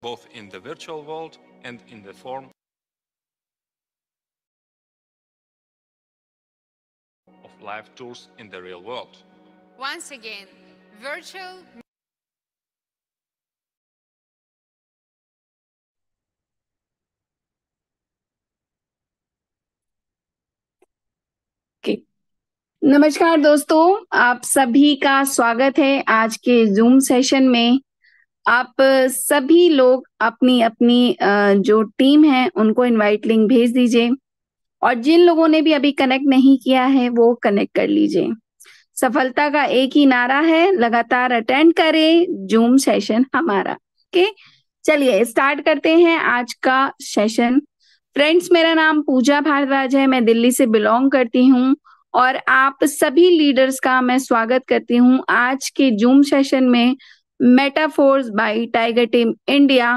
both in the virtual world and in the form of live tours in the real world. Once again, virtual okay. नमस्कार दोस्तों, आप सभी का स्वागत है आज के जूम सेशन में। आप सभी लोग अपनी अपनी जो टीम है उनको इनवाइट लिंक भेज दीजिए और जिन लोगों ने भी अभी कनेक्ट नहीं किया है वो कनेक्ट कर लीजिए। सफलता का एक ही नारा है, लगातार अटेंड करें जूम सेशन हमारा। ओके, चलिए स्टार्ट करते हैं आज का सेशन। फ्रेंड्स, मेरा नाम पूजा भारद्वाज है, मैं दिल्ली से बिलोंग करती हूँ और आप सभी लीडर्स का मैं स्वागत करती हूँ आज के जूम सेशन में Metaforce by Tiger team India.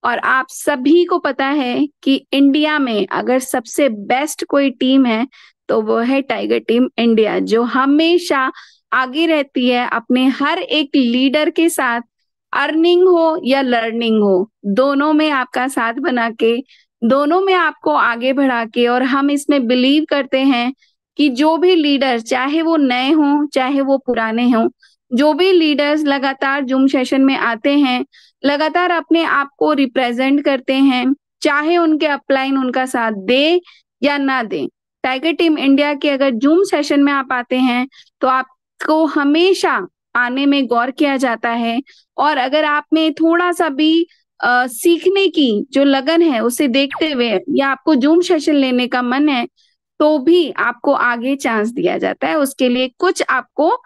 और आप सभी को पता है कि इंडिया में अगर सबसे बेस्ट कोई टीम है तो वो है टाइगर टीम इंडिया, जो हमेशा आगे रहती है अपने हर एक लीडर के साथ। अर्निंग हो या लर्निंग हो, दोनों में आपका साथ बना के, दोनों में आपको आगे बढ़ा के, और हम इसमें बिलीव करते हैं कि जो भी लीडर, चाहे वो नए हों चाहे वो पुराने हों, जो भी लीडर्स लगातार जूम सेशन में आते हैं, लगातार अपने आप को रिप्रेजेंट करते हैं, चाहे उनके अपलाइन उनका साथ दे या ना दे, टाइगर टीम इंडिया के अगर जूम सेशन में आप आते हैं तो आपको हमेशा आने में गौर किया जाता है। और अगर आप में थोड़ा सा भी सीखने की जो लगन है उसे देखते हुए या आपको जूम सेशन लेने का मन है तो भी आपको आगे चांस दिया जाता है। उसके लिए कुछ आपको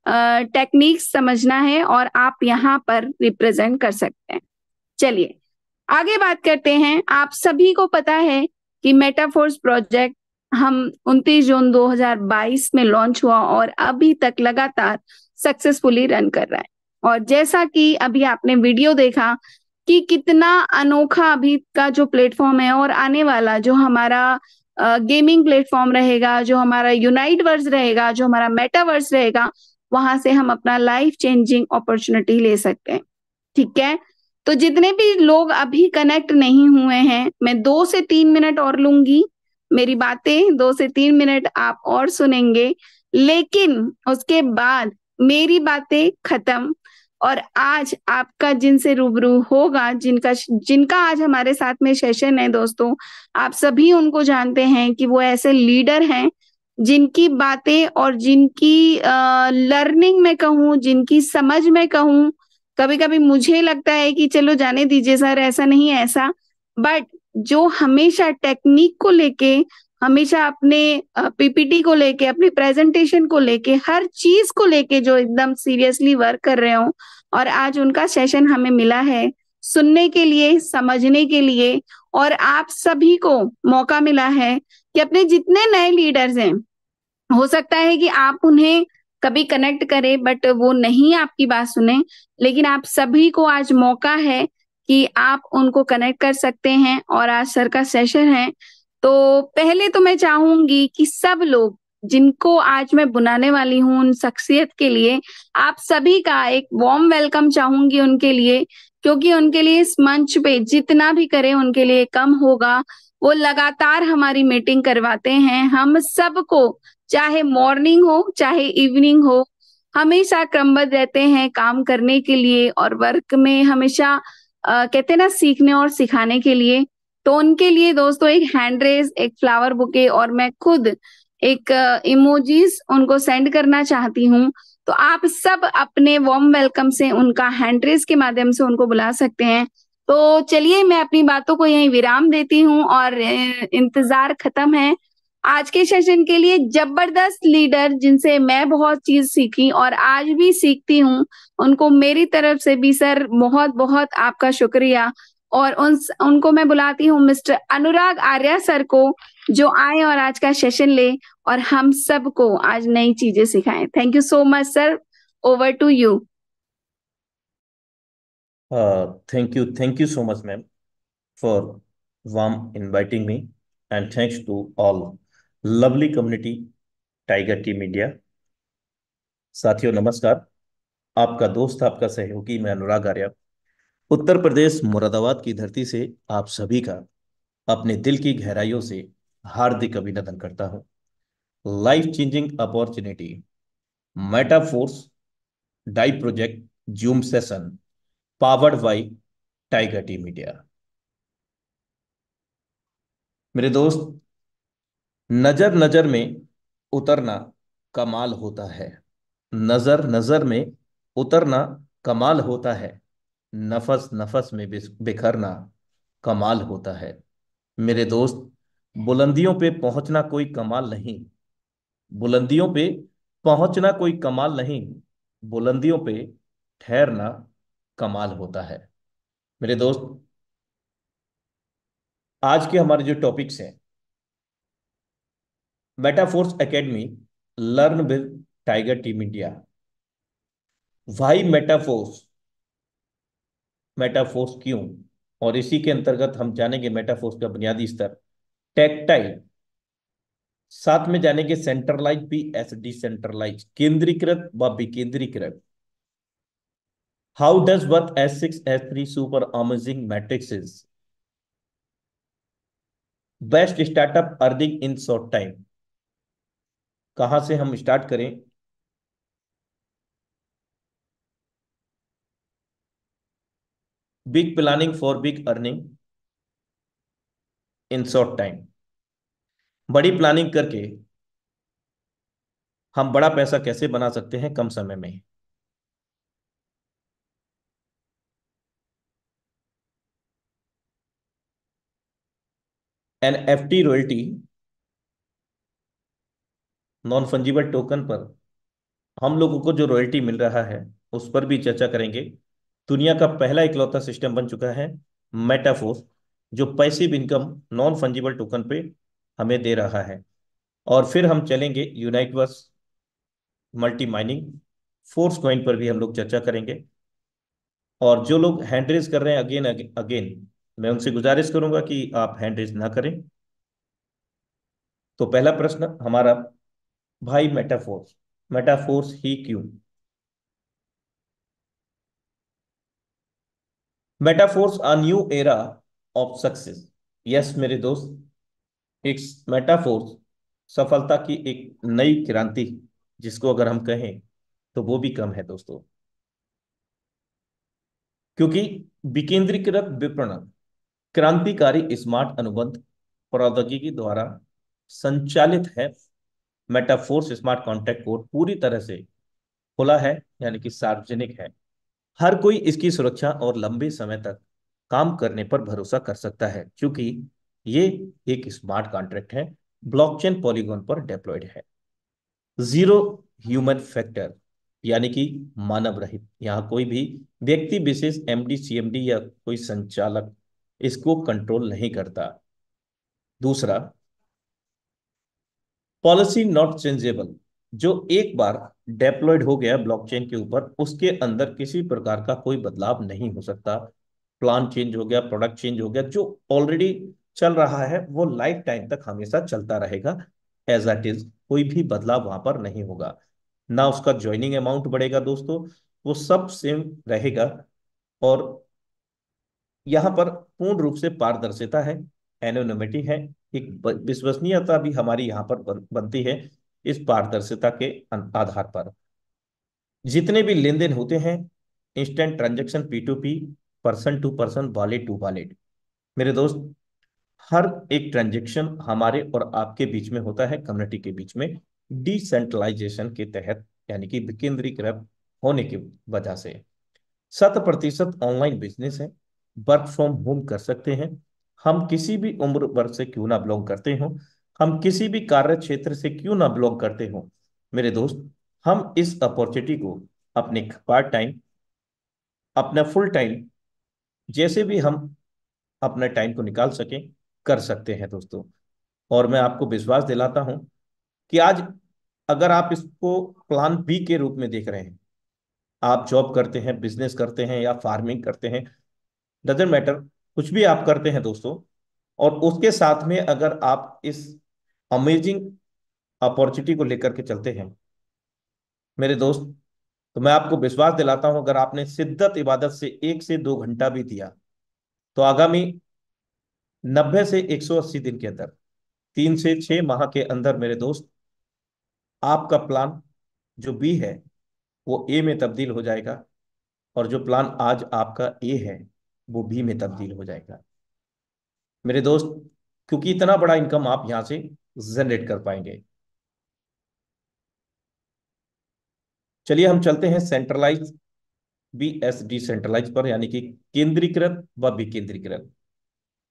टेक्निक्स समझना है और आप यहाँ पर रिप्रेजेंट कर सकते हैं। चलिए आगे बात करते हैं। आप सभी को पता है कि मेटाफोर्स प्रोजेक्ट हम 29 जून 2022 में लॉन्च हुआ और अभी तक लगातार सक्सेसफुली रन कर रहा है। और जैसा कि अभी आपने वीडियो देखा कि कितना अनोखा अभी का जो प्लेटफॉर्म है और आने वाला जो हमारा गेमिंग प्लेटफॉर्म रहेगा, जो हमारा यूनाइट वर्स रहेगा, जो हमारा मेटावर्स रहेगा, वहां से हम अपना लाइफ चेंजिंग अपॉर्चुनिटी ले सकते हैं। ठीक है, तो जितने भी लोग अभी कनेक्ट नहीं हुए हैं, मैं 2 से 3 मिनट और लूंगी। मेरी बातें 2 से 3 मिनट आप और सुनेंगे, लेकिन उसके बाद मेरी बातें खत्म। और आज आपका जिनसे रूबरू होगा, जिनका जिनका आज हमारे साथ में सेशन है दोस्तों, आप सभी उनको जानते हैं कि वो ऐसे लीडर हैं जिनकी बातें और जिनकी लर्निंग में कहूँ, जिनकी समझ में कहूँ, कभी कभी मुझे लगता है कि चलो जाने दीजिए सर, ऐसा नहीं है ऐसा, बट जो हमेशा टेक्निक को लेके, हमेशा अपने पीपीटी को लेके, अपनी प्रेजेंटेशन को लेके, हर चीज को लेके जो एकदम सीरियसली वर्क कर रहे हो, और आज उनका सेशन हमें मिला है सुनने के लिए, समझने के लिए। और आप सभी को मौका मिला है कि अपने जितने नए लीडर्स हैं, हो सकता है कि आप उन्हें कभी कनेक्ट करें बट वो नहीं आपकी बात सुने, लेकिन आप सभी को आज मौका है कि आप उनको कनेक्ट कर सकते हैं। और आज सर का सेशन है, तो पहले तो मैं चाहूंगी कि सब लोग जिनको आज मैं बुलाने वाली हूँ उन शख्सियत के लिए आप सभी का एक वार्म वेलकम चाहूंगी उनके लिए, क्योंकि उनके लिए इस मंच पे जितना भी करें उनके लिए कम होगा। वो लगातार हमारी मीटिंग करवाते हैं हम सबको, चाहे मॉर्निंग हो चाहे इवनिंग हो, हमेशा क्रमबद्ध रहते हैं काम करने के लिए और वर्क में हमेशा कहते हैं ना, सीखने और सिखाने के लिए। तो उनके लिए दोस्तों एक हैंड रेज, एक फ्लावर बुके और मैं खुद एक इमोजीज उनको सेंड करना चाहती हूँ। तो आप सब अपने वार्म वेलकम से उनका हैंड रेज के माध्यम से उनको बुला सकते हैं। तो चलिए मैं अपनी बातों को यहीं विराम देती हूँ और इंतजार खत्म है आज के सेशन के लिए। जबरदस्त लीडर जिनसे मैं बहुत चीज सीखी और आज भी सीखती हूँ, उनको मेरी तरफ से भी सर बहुत बहुत आपका शुक्रिया। और उनको मैं बुलाती हूँ मिस्टर अनुराग आर्या सर को, जो आए और आज का सेशन ले और हम सबको आज नई चीजें सिखाएं। Thank you so much sir, over to you. Thank you so much, ma'am, for warm inviting me, and thanks to all lovely community tiger team India. साथियों नमस्कार, आपका दोस्त, आपका सहयोगी मैं अनुराग आर्या उत्तर प्रदेश मुरादाबाद की धरती से आप सभी का अपने दिल की गहराइयों से हार्दिक अभिनंदन करता हूं। Life changing opportunity Metaforce DAI project Zoom session powered by Tiger T media. मेरे दोस्त, नजर नजर में उतरना कमाल होता है। नजर नजर में उतरना कमाल होता है। नफस नफस में बिखरना कमाल होता है। मेरे दोस्त, बुलंदियों पे पहुंचना कोई कमाल नहीं। बुलंदियों पे पहुंचना कोई कमाल नहीं। बुलंदियों पे ठहरना कमाल होता है। मेरे दोस्त, आज के हमारे जो टॉपिक्स हैं, Metaforce academy, learn with Tiger team India. भाई मेटाफोर्स, मेटाफोर्स क्यों, और इसी के अंतर्गत हम जानेंगे मेटाफोर्स का बुनियादी स्तर, टेक्टाइल, साथ में जानेंगे सेंट्रलाइज भी एस डिसेंट्रलाइज, केंद्रीकृत व विकेंद्रीकृत। How does work S6 S3 super amazing matrix, best startup earning in short time. कहां से हम स्टार्ट करें? Big planning for big earning in short time. बड़ी प्लानिंग करके हम बड़ा पैसा कैसे बना सकते हैं कम समय में। NFT royalty, non fungible token पर हम लोगों को जो रॉयल्टी मिल रहा है उस पर भी चर्चा करेंगे। दुनिया का पहला इकलौता सिस्टम बन चुका है मेटाफोर्स, जो passive income non fungible token पे हमें दे रहा है। और फिर हम चलेंगे यूनाइटवर्स मल्टी माइनिंग, फोर्स कॉइन पर भी हम लोग चर्चा करेंगे। और जो लोग हैंड रेज कर रहे हैं अगेन अगेन, मैं उनसे गुजारिश करूंगा कि आप हैंड रेज ना करें। तो पहला प्रश्न हमारा, भाई मेटाफोर्स, मेटाफोर्स ही क्यों? Metaforce a new era of success. Yes मेरे दोस्त, एक मेटाफोर्स सफलता की एक नई क्रांति, जिसको अगर हम कहें तो वो भी कम है दोस्तों। क्योंकि विकेंद्रीकृत विपणन, क्रांतिकारी स्मार्ट अनुबंध प्रौद्योगिकी द्वारा संचालित है। मेटाफोर्स स्मार्ट कॉन्ट्रैक्ट कोड पूरी तरह से खुला है, यानी कि सार्वजनिक है। हर कोई इसकी सुरक्षा और लंबे समय तक काम करने पर भरोसा कर सकता है, क्योंकि ये एक स्मार्ट कॉन्ट्रैक्ट है, ब्लॉकचेन पॉलीगॉन पर डिप्लॉयड है। जीरो ह्यूमन फैक्टर, यानी कि मानव रहित। यहाँ कोई भी व्यक्ति विशेष MD CMD या कोई संचालक इसको कंट्रोल नहीं करता। दूसरा, पॉलिसी नॉट चेंजेबल, जो एक बार डेप्लॉयड हो गया ब्लॉकचेन के ऊपर, उसके अंदर किसी प्रकार का कोई बदलाव नहीं हो सकता। प्लान चेंज हो गया, प्रोडक्ट चेंज हो गया, जो ऑलरेडी चल रहा है वो लाइफ टाइम तक हमेशा चलता रहेगा एज इट इज। कोई भी बदलाव वहां पर नहीं होगा, ना उसका ज्वाइनिंग अमाउंट बढ़ेगा दोस्तों, वो सब सेम रहेगा। और यहाँ पर पूर्ण रूप से पारदर्शिता है, एनोनिमिटी है, एक विश्वसनीयता भी हमारी यहाँ पर बनती है इस पारदर्शिता के आधार पर। जितने भी लेन देन होते हैं, instant transaction, P2P, person to person, wallet to wallet. मेरे दोस्त, हर एक ट्रांजेक्शन हमारे और आपके बीच में होता है, कम्युनिटी के बीच में, डिसेंट्रलाइजेशन के तहत, यानी कि विकेंद्रीकृत होने की वजह से। 100% ऑनलाइन बिजनेस है, वर्क फ्रॉम होम कर सकते हैं। हम किसी भी उम्र वर्ग से क्यों ना बिलोंग करते हो, हम किसी भी कार्य क्षेत्र से क्यों ना बिलोंग करते हो, मेरे दोस्त, हम इस अपॉर्चुनिटी को अपने पार्ट टाइम, अपना फुल टाइम, जैसे भी हम अपने टाइम को निकाल सकें, कर सकते हैं दोस्तों। और मैं आपको विश्वास दिलाता हूं कि आज अगर आप इसको प्लान बी के रूप में देख रहे हैं, आप जॉब करते हैं, बिजनेस करते हैं या फार्मिंग करते हैं, डजेंट मैटर, कुछ भी आप करते हैं दोस्तों, और उसके साथ में अगर आप इस अमेजिंग अपॉर्चुनिटी को लेकर के चलते हैं, मेरे दोस्त, तो मैं आपको विश्वास दिलाता हूं, अगर आपने शिद्दत इबादत से 1 से 2 घंटा भी दिया, तो आगामी 90 से 180 दिन के अंदर, 3 से 6 माह के अंदर मेरे दोस्त, आपका प्लान जो बी है वो ए में तब्दील हो जाएगा, और जो प्लान आज आपका ए है वो बी में तब्दील हो जाएगा मेरे दोस्त, क्योंकि इतना बड़ा इनकम आप यहां से जनरेट कर पाएंगे। चलिए हम चलते हैं सेंट्रलाइज बी एस डिसेंट्रलाइज पर, यानी कि केंद्रीकृत व विकेंद्रीकृत।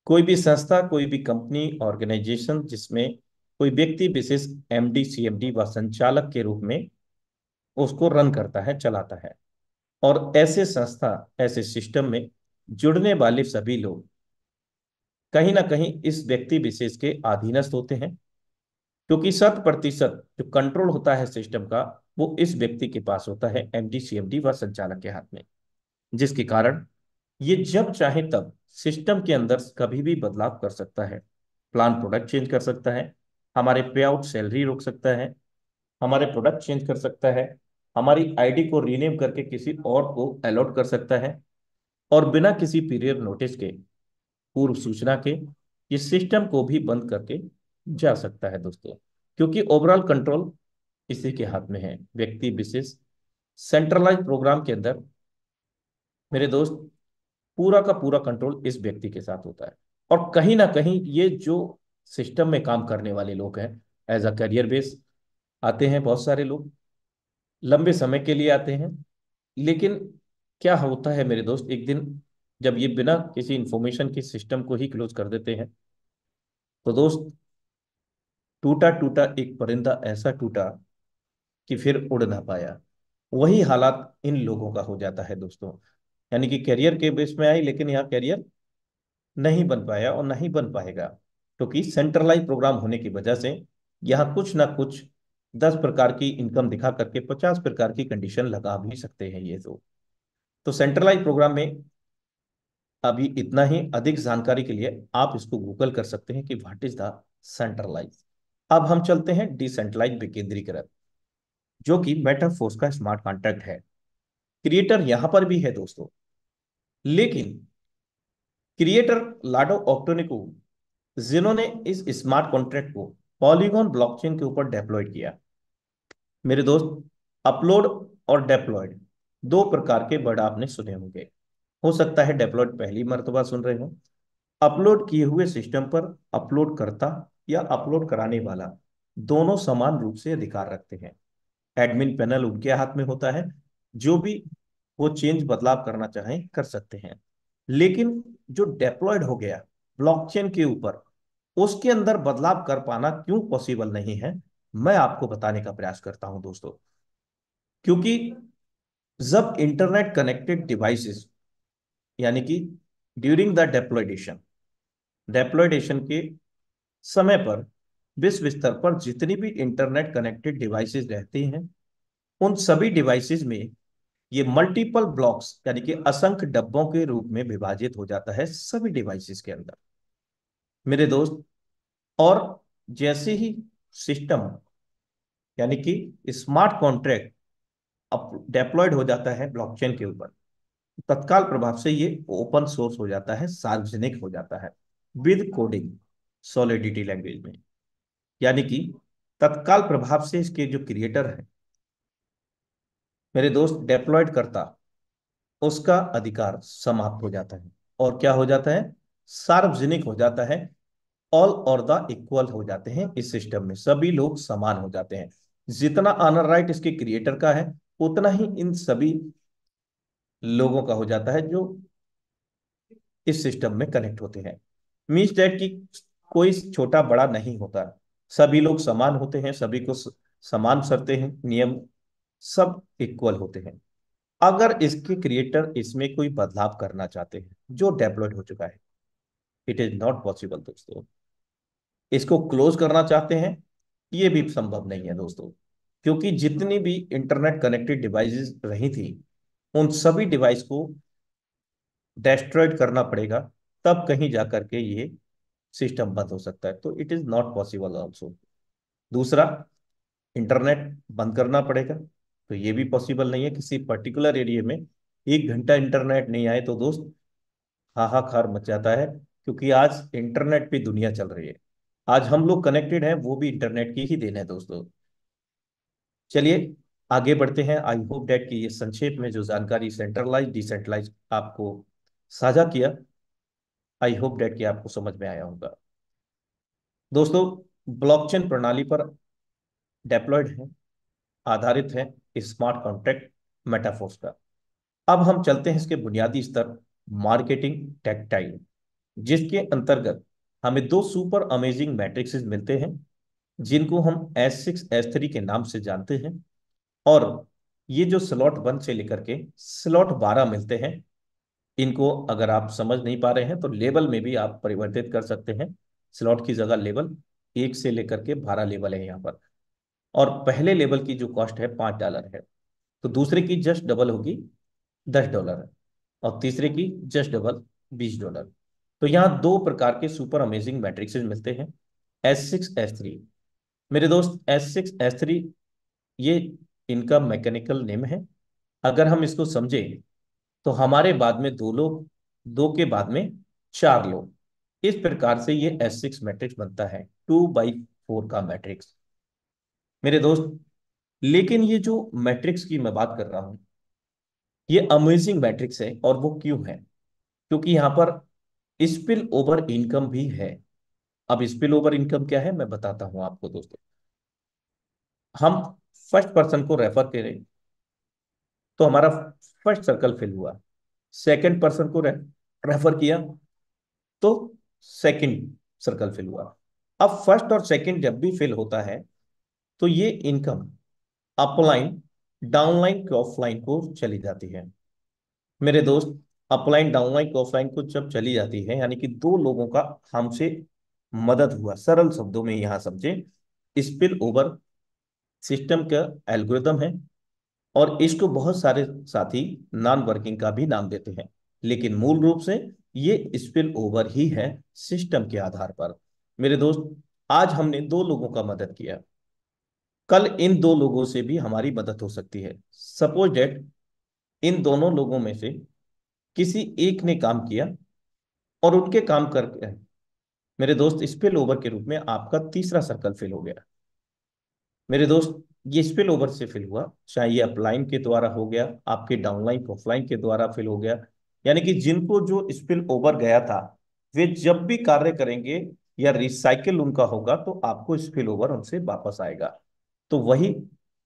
कोई भी संस्था, कोई भी कंपनी, ऑर्गेनाइजेशन जिसमें कोई व्यक्ति विशेष एमडी, सीएमडी व संचालक के रूप में उसको रन करता है, चलाता है, और ऐसे संस्था, ऐसे सिस्टम में जुड़ने वाले सभी लोग कहीं ना कहीं इस व्यक्ति विशेष के अधीनस्थ होते हैं, क्योंकि 100% जो कंट्रोल होता है सिस्टम का वो इस व्यक्ति के पास होता है, एमडी, सीएमडी व संचालक के हाथ में, जिसके कारण ये जब चाहे तब सिस्टम के अंदर कभी भी बदलाव कर सकता है, प्लान प्रोडक्ट चेंज कर सकता है, हमारे पे आउट सैलरी रोक सकता है, हमारे प्रोडक्ट चेंज कर सकता है, हमारी आईडी को रीनेम करके किसी और को अलॉट कर सकता है, और बिना किसी पीरियड नोटिस के, पूर्व सूचना के, ये सिस्टम को भी बंद करके जा सकता है दोस्तों, क्योंकि ओवरऑल कंट्रोल इसी के हाथ में है, व्यक्ति विशेष सेंट्रलाइज प्रोग्राम के अंदर मेरे दोस्त पूरा का पूरा कंट्रोल इस व्यक्ति के साथ होता है। और कहीं ना कहीं ये जो सिस्टम में काम करने वाले लोग हैं, एज अ करियर बेस आते हैं, बहुत सारे लोग लंबे समय के लिए आते हैं, लेकिन क्या होता है मेरे दोस्त, एक दिन जब ये बिना किसी इंफॉर्मेशन की सिस्टम को ही क्लोज कर देते हैं, तो दोस्त टूटा टूटा एक परिंदा ऐसा टूटा कि फिर उड़ ना पाया। वही हालात इन लोगों का हो जाता है दोस्तों, यानी कि करियर के बेस में आई, लेकिन यहाँ करियर नहीं बन पाया और नहीं बन पाएगा, क्योंकि सेंट्रलाइज प्रोग्राम होने की वजह से यहाँ कुछ ना कुछ 10 प्रकार की इनकम दिखा करके 50 प्रकार की कंडीशन लगा भी सकते हैं ये तो सेंट्रलाइज प्रोग्राम में अभी इतना ही। अधिक जानकारी के लिए आप इसको गूगल कर सकते हैं कि व्हाट इज द सेंट्रलाइज। अब हम चलते हैं डिसेंट्रलाइज, विकेंद्रीकृत, जो कि मेटाफोर्स का स्मार्ट कॉन्ट्रैक्ट है। क्रिएटर यहां पर भी है दोस्तों, लेकिन क्रिएटर लाडो ऑक्टोनिको, जिन्होंने इस स्मार्ट कॉन्ट्रैक्ट को पॉलीगॉन ब्लॉकचेन के ऊपर डेप्लॉयड किया मेरे दोस्त। अपलोड और डेप्लॉयड 2 प्रकार के वर्ड आपने सुने होंगे, हो सकता है डेप्लॉयड पहली मर्तबा सुन रहे हो। अपलोड किए हुए सिस्टम पर अपलोड करता या अपलोड कराने वाला दोनों समान रूप से अधिकार रखते हैं। एडमिन पैनल उनके हाथ में होता है, जो भी वो चेंज बदलाव करना चाहें कर सकते हैं। लेकिन जो डेप्लॉयड हो गया ब्लॉकचेन के ऊपर, उसके अंदर बदलाव कर पाना क्यों पॉसिबल नहीं है, मैं आपको बताने का प्रयास करता हूं दोस्तों। क्योंकि जब इंटरनेट कनेक्टेड डिवाइसेस, यानी कि ड्यूरिंग द डेप्लॉयडेशन के समय पर विश्व स्तर पर जितनी भी इंटरनेट कनेक्टेड डिवाइसेस रहती हैं, उन सभी डिवाइसेस में ये मल्टीपल ब्लॉक्स, यानी कि असंख्य डब्बों के रूप में विभाजित हो जाता है सभी डिवाइसेस के अंदर मेरे दोस्त। और जैसे ही सिस्टम, यानी कि स्मार्ट कॉन्ट्रैक्ट डेप्लॉयड हो जाता है ब्लॉकचेन के ऊपर, तत्काल प्रभाव से ये ओपन सोर्स हो जाता है, सार्वजनिक हो जाता है विद कोडिंग सॉलिडिटी लैंग्वेज में, यानी कि तत्काल प्रभाव से इसके जो क्रिएटर है मेरे दोस्त, डेप्लॉयड करता, उसका अधिकार समाप्त हो जाता है और क्या हो जाता है, सार्वजनिक हो जाता है। ऑल और द इक्वल हो जाते हैं, इस सिस्टम में सभी लोग समान हो जाते हैं। जितना ऑनर राइट इसके क्रिएटर का है, उतना ही इन सभी लोगों का हो जाता है जो इस सिस्टम में कनेक्ट होते हैं। मीन्स डैट की कोई छोटा बड़ा नहीं होता, सभी लोग समान होते हैं, सभी को समान शर्तें हैं, नियम सब इक्वल होते हैं। अगर इसके क्रिएटर इसमें कोई बदलाव करना चाहते हैं जो डेवलप हो चुका है, इट इज नॉट पॉसिबल दोस्तों। इसको क्लोज करना चाहते हैं, ये भी संभव नहीं है दोस्तों, क्योंकि जितनी भी इंटरनेट कनेक्टेड डिवाइसेस रही थी, उन सभी डिवाइस को डेस्ट्रॉयड करना पड़ेगा, तब कहीं जाकर के ये सिस्टम बंद हो सकता है। तो it is not possible also. दूसरा, इंटरनेट बंद करना पड़ेगा, तो ये भी पॉसिबल नहीं है। किसी पर्टिकुलर एरिया में 1 घंटा इंटरनेट नहीं आए तो दोस्त हाहाकार मच जाता है, क्योंकि आज इंटरनेट पे दुनिया चल रही है। आज हम लोग कनेक्टेड हैं, वो भी इंटरनेट की ही देन है दोस्तों। चलिए आगे बढ़ते हैं। आई होप डैट कि ये संक्षेप में जो जानकारी सेंट्रलाइज डिसेंट्रलाइज आपको साझा किया, आई होप डैट कि आपको समझ में आया होगा। दोस्तों, ब्लॉकचेन प्रणाली पर डेप्लॉयड है, आधारित है स्मार्ट कॉन्ट्रैक्ट मेटाफोर्स का। अब हम चलते हैं इसके बुनियादी स्तर, मार्केटिंग टेक्टाइल, जिसके अंतर्गत हमें दो सुपर अमेजिंग मैट्रिक्सेस मिलते हैं, जिनको हम S6 S3 के नाम से जानते हैं। और ये जो स्लॉट 1 से लेकर के स्लॉट 12 मिलते हैं, इनको अगर आप समझ नहीं पा रहे हैं तो लेवल में भी आप परिवर्तित कर सकते हैं। स्लॉट की जगह लेवल 1 से लेकर के 12 लेवल है यहाँ पर। और पहले लेवल की जो कॉस्ट है $5 है, तो दूसरे की जस्ट डबल होगी $10 है, और तीसरे की जस्ट डबल $20। तो यहाँ दो प्रकार के सुपर अमेजिंग मैट्रिक्सेस मिलते हैं, S6 S3। मेरे दोस्त S6 S3 ये इनका मैकेनिकल नेम है। अगर हम इसको समझें तो हमारे बाद में दो लोग, दो के बाद में 4 लोग, इस प्रकार से ये S6 मैट्रिक्स बनता है, 2/4 का मैट्रिक्स मेरे दोस्त। लेकिन ये जो मैट्रिक्स की मैं बात कर रहा हूं, ये अमेजिंग मैट्रिक्स है। और वो क्यों है? क्योंकि यहाँ पर स्पिल ओवर इनकम भी है। अब स्पिल ओवर इनकम क्या है मैं बताता हूं आपको दोस्तों। हम फर्स्ट पर्सन को रेफर करें तो हमारा फर्स्ट सर्कल फिल हुआ, सेकंड पर्सन को रेफर किया तो सेकंड सर्कल फिल हुआ। अब फर्स्ट और सेकंड जब भी फिल होता है तो ये इनकम अपलाइन डाउनलाइन क्रॉसलाइन को चली जाती है मेरे दोस्त। अपलाइन डाउनलाइन क्रॉसलाइन को जब चली जाती है, यानी कि दो लोगों का हमसे मदद हुआ। सरल शब्दों में यहां समझे, स्पिल ओवर सिस्टम का एल्गोरिदम है, और इसको बहुत सारे साथी नॉन वर्किंग का भी नाम देते हैं, लेकिन मूल रूप से ये स्पिल ओवर ही है सिस्टम के आधार पर। मेरे दोस्त, आज हमने दो लोगों का मदद किया, कल इन दो लोगों से भी हमारी मदद हो सकती है। सपोज डेट इन दोनों लोगों में से किसी एक ने काम किया और उनके काम करके मेरे दोस्त स्पिल ओवर के रूप में आपका तीसरा सर्कल फिल हो गया। मेरे दोस्त, ये स्पिल ओवर से फिल हुआ, चाहे ये अपलाइन के द्वारा हो गया, आपके डाउनलाइन ऑफलाइन के द्वारा फिल हो गया। यानी कि जिनको जो स्पिल ओवर गया था, वे जब भी कार्य करेंगे या रिसाइकिल उनका होगा तो आपको स्पिल ओवर उनसे वापस आएगा। तो वही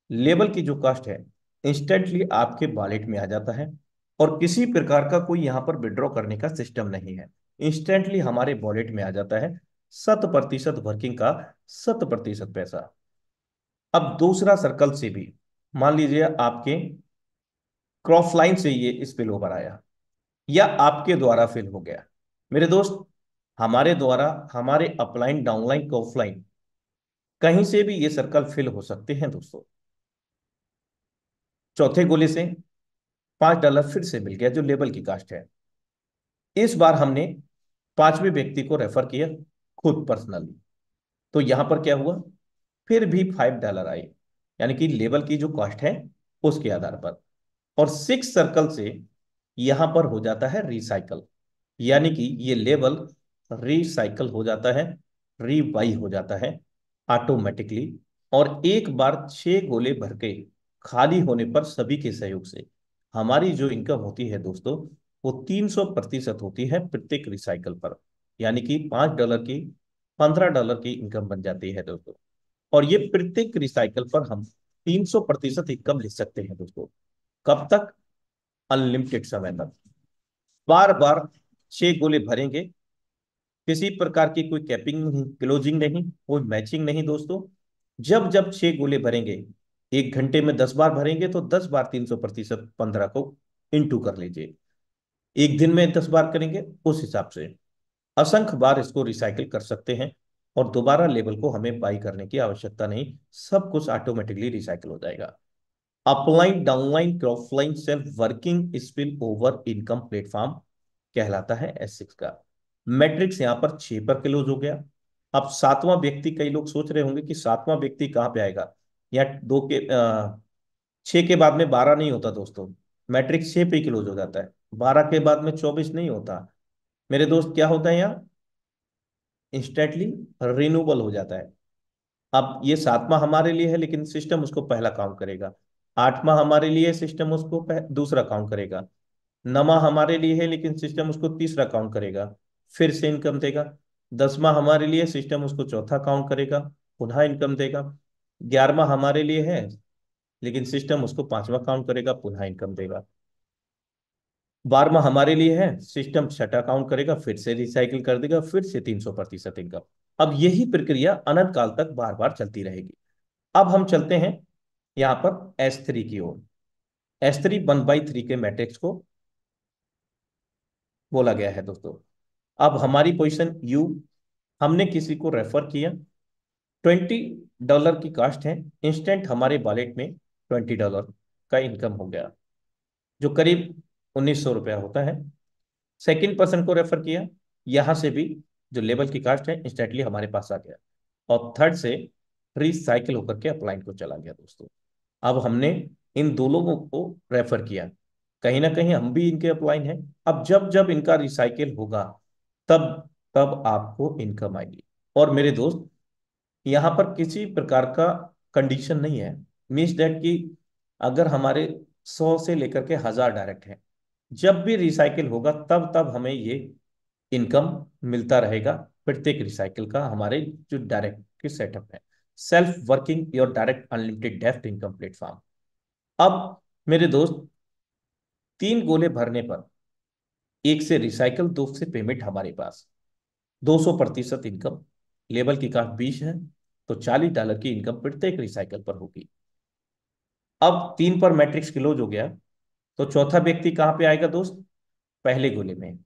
लेवल की जो कॉस्ट है इंस्टेंटली आपके वॉलेट में आ जाता है, और किसी प्रकार का कोई यहाँ पर विड्रॉ करने का सिस्टम नहीं है। इंस्टेंटली हमारे वॉलेट में आ जाता है 100% वर्किंग का 100% पैसा। अब दूसरा सर्कल से भी मान लीजिए आपके क्रॉस लाइन से ये स्पिल ओवर आया, या आपके द्वारा फिल हो गया। मेरे दोस्त, हमारे द्वारा हमारे अपलाइन डाउनलाइन ऑफलाइन कहीं से भी ये सर्कल फिल हो सकते हैं दोस्तों। चौथे गोले से $5 फिर से मिल गया, जो लेवल की कास्ट है। इस बार हमने पांचवें व्यक्ति को रेफर किया खुद पर्सनली, तो यहां पर क्या हुआ, फिर भी $5 आए, यानी कि लेवल की जो कॉस्ट है उसके आधार पर। और 6 सर्कल से यहां पर हो जाता है रिसाइकल, यानी कि ये लेवल रिसाइकल हो जाता है, रीबाई हो जाता है ऑटोमेटिकली। और एक बार 6 गोले भर के खाली होने पर सभी के सहयोग से हमारी जो इनकम होती है दोस्तों, वो 300% होती है प्रत्येक रिसाइकल पर। यानी कि $5 की $15 की इनकम बन जाती है दोस्तों। और ये प्रत्येक रिसाइकल पर हम 300% इनकम लिख सकते हैं दोस्तों। कब तक? अनलिमिटेड समय तक। बार बार 6 गोले भरेंगे, किसी प्रकार की कोई कैपिंग नहीं, क्लोजिंग नहीं, कोई मैचिंग नहीं दोस्तों। जब जब 6 गोले भरेंगे, 1 घंटे में 10 बार भरेंगे तो 10 बार 300% 15 को इंटू कर लीजिए। एक दिन में 10 बार करेंगे, उस हिसाब से असंख्य बार इसको रिसाइकिल कर सकते हैं, और दोबारा लेवल को हमें बाई करने की आवश्यकता नहीं, सब कुछ ऑटोमेटिकली रिसाइकिल हो जाएगा। Upline downline crossline self working spill over income platform कहलाता है S6 का। मैट्रिक्स यहां पर 6 पर क्लोज हो गया। अब सातवां व्यक्ति, कई लोग सोच रहे होंगे कि सातवां व्यक्ति कहां पे आएगा, या दो के 6 के बाद में 12 नहीं होता दोस्तों, मैट्रिक्स 6 पे क्लोज हो जाता है। 12 के बाद में 24 नहीं होता मेरे दोस्त, क्या होता है यहाँ, इंस्टेंटली रिन्यूबल हो जाता है। अब ये 7वां हमारे लिए है लेकिन सिस्टम उसको पहला काउंट करेगा। 8वां हमारे लिए सिस्टम उसको दूसरा काउंट करेगा। 9वां हमारे लिए है लेकिन सिस्टम उसको तीसरा काउंट करेगा, फिर से इनकम देगा। 10वां हमारे लिए सिस्टम उसको चौथा काउंट करेगा, पुनः इनकम देगा। 11वां हमारे लिए है लेकिन सिस्टम उसको 5वां काउंट करेगा, पुनः इनकम देगा। 12वां हमारे लिए है, सिस्टम छठा काउंट करेगा, फिर से रिसाइकिल कर देगा, फिर से 300% इनकम। अब यही प्रक्रिया अनंत काल तक बार बार चलती रहेगी। अब हम चलते हैं यहां पर S3 की ओर। S3 1/3 के मैट्रिक्स को बोला गया है दोस्तों। अब हमारी पोजीशन U, हमने किसी को रेफर किया, $20 की कास्ट है, इंस्टेंट हमारे वॉलेट में $20 का इनकम हो गया, जो करीब ₹1900 होता है। सेकंड पर्सन को रेफर किया, यहां से भी जो लेवल की कास्ट है इंस्टेंटली हमारे पास आ गया। और थर्ड से रिसाइकिल होकर के अपलाइन को चला गया दोस्तों। अब हमने इन दो लोगों को रेफर किया, कहीं ना कहीं हम भी इनके अपलाइन हैं। अब जब जब इनका रिसाइकिल होगा तब तब आपको इनकम आएगी। और मेरे दोस्त, यहाँ पर किसी प्रकार का कंडीशन नहीं है, मीन्स दैट कि अगर हमारे 100 से लेकर के 1000 डायरेक्ट है, जब भी रिसाइकिल होगा तब तब हमें ये इनकम मिलता रहेगा। प्रत्येक रिसाइकिल का हमारे जो डायरेक्ट की सेटअप है, self working your direct unlimited depth income platform. अब मेरे दोस्त, 3 गोले भरने पर, एक से रिसाइकल, 2 से पेमेंट हमारे पास, 200% इनकम। लेवल की कास्ट 20 है तो $40 की इनकम प्रत्येक रिसाइकल पर होगी। अब 3 पर मैट्रिक्स क्लोज हो गया तो चौथा व्यक्ति कहां पे आएगा दोस्त, पहले गोले में।